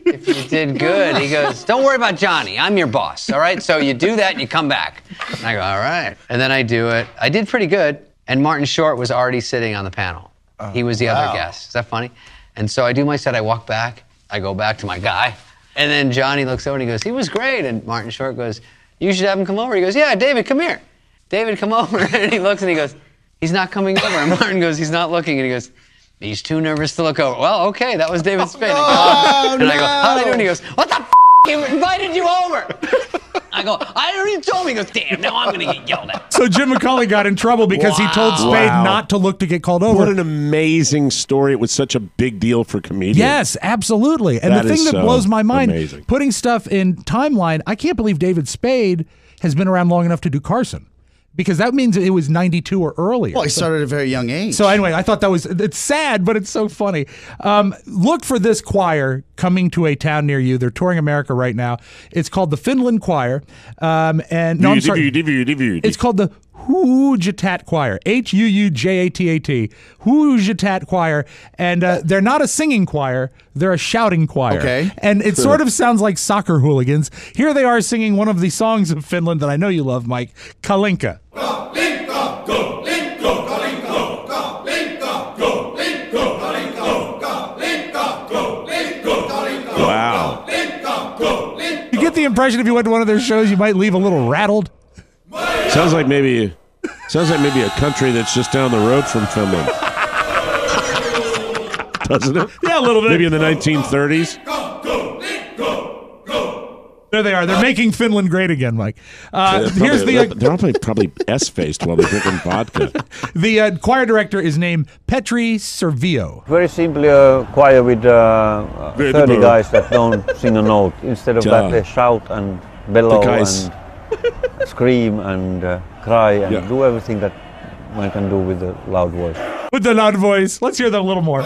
if you did good, he goes, don't worry about Johnny, I'm your boss, all right? So you do that and you come back. And I go, all right. And then I do it. I did pretty good, and Martin Short was already sitting on the panel. He was the other guest. Is that funny? And so I do my set, I walk back, I go back to my guy, and then Johnny looks over and he goes, he was great. And Martin Short goes, you should have him come over. He goes, yeah, David, come here. David, come over. And he looks and he goes, he's not coming over. And Martin goes, he's not looking. And he goes, he's too nervous to look over. Well, okay, that was David Spade. And I go, how'd I do? And he goes, what the f***? He invited you over. I go, I already told him. He goes, damn, now I'm going to get yelled at. So Jim McCauley got in trouble because he told Spade not to look to get called over. What an amazing story. It was such a big deal for comedians. Yes, absolutely. And the thing that blows my mind, putting stuff in timeline, I can't believe David Spade has been around long enough to do Carson. Because that means it was 92 or earlier. Well, he started at a very young age. So anyway, I thought it's sad, but it's so funny. Look for this choir coming to a town near you. They're touring America right now. It's called the Finland Choir. It's called the Huujatat Choir, Huujatat, Huujatat Choir, and they're not a singing choir, they're a shouting choir. Okay. And it sort of sounds like soccer hooligans. Here they are singing one of the songs of Finland that I know you love, Mike, Kalinka. Wow. You get the impression if you went to one of their shows, you might leave a little rattled. Sounds like maybe a country that's just down the road from Finland. Doesn't it? Yeah, a little bit. Maybe in the 1930s. There they are. They're making Finland great again, Mike. They're probably S-faced while they're drinking vodka. The choir director is named Petri Servio. Very simply a choir with 30 guys that don't sing a note. Instead of that, they shout and bellow and scream and cry and do everything that one can do with a loud voice. With the loud voice. Let's hear that a little more.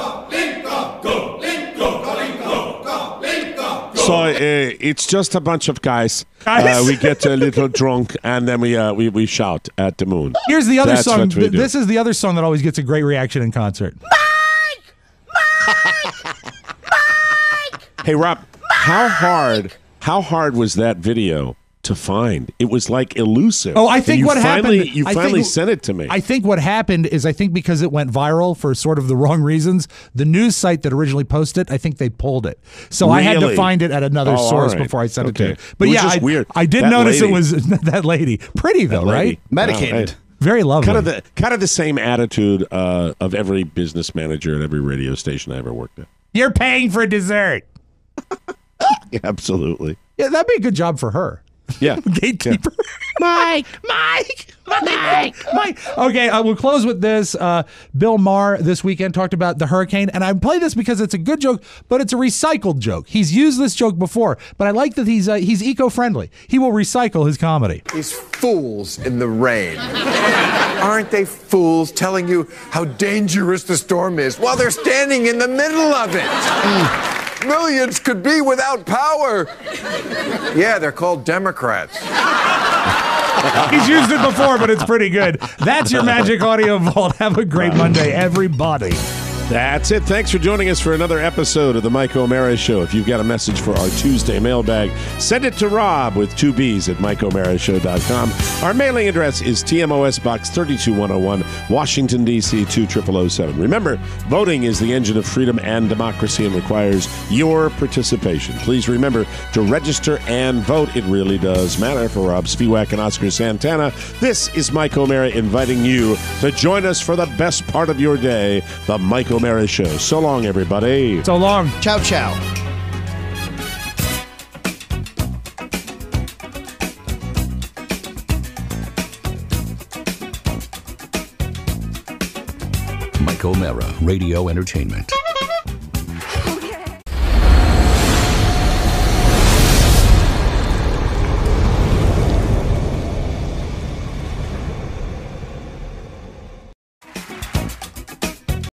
So it's just a bunch of guys. We get a little drunk and then we shout at the moon. Here's the other song. This is the other song that always gets a great reaction in concert. Mike! Hey, Rob, how hard was that video to find? It was like elusive. Oh, I think happened. You finally sent it to me. I think what happened is because it went viral for sort of the wrong reasons, the news site that originally posted it, I think they pulled it. So I had to find it at another source before I sent it to you. But weird. I did notice it was that lady. Pretty though, right? Medicated. Very lovely. Kind of the same attitude of every business manager at every radio station I ever worked at. You're paying for dessert. Yeah, absolutely. Yeah, that'd be a good job for her. Yeah. Gatekeeper. Yeah. Mike. Okay, we'll close with this. Bill Maher this weekend talked about the hurricane, and I play this because it's a good joke, but it's a recycled joke. He's used this joke before, but I like that he's eco-friendly. He will recycle his comedy. These fools in the rain. Aren't they fools telling you how dangerous the storm is while they're standing in the middle of it? Millions could be without power. Yeah, they're called Democrats. He's used it before, but it's pretty good. That's your Magic Audio Vault. Have a great Monday, everybody. That's it. Thanks for joining us for another episode of the Mike O'Mara Show. If you've got a message for our Tuesday mailbag, send it to Rob with 2 B's at MikeO'MaraShow.com. Our mailing address is TMOS Box 32101, Washington, D.C. 20007. Remember, voting is the engine of freedom and democracy and requires your participation. Please remember to register and vote. It really does matter. For Rob Spiewak and Oscar Santana, this is Mike O'Mara inviting you to join us for the best part of your day, the Mike O'Mara Show. So long, everybody. So long. Ciao, ciao. Mike O'Mara, Radio Entertainment.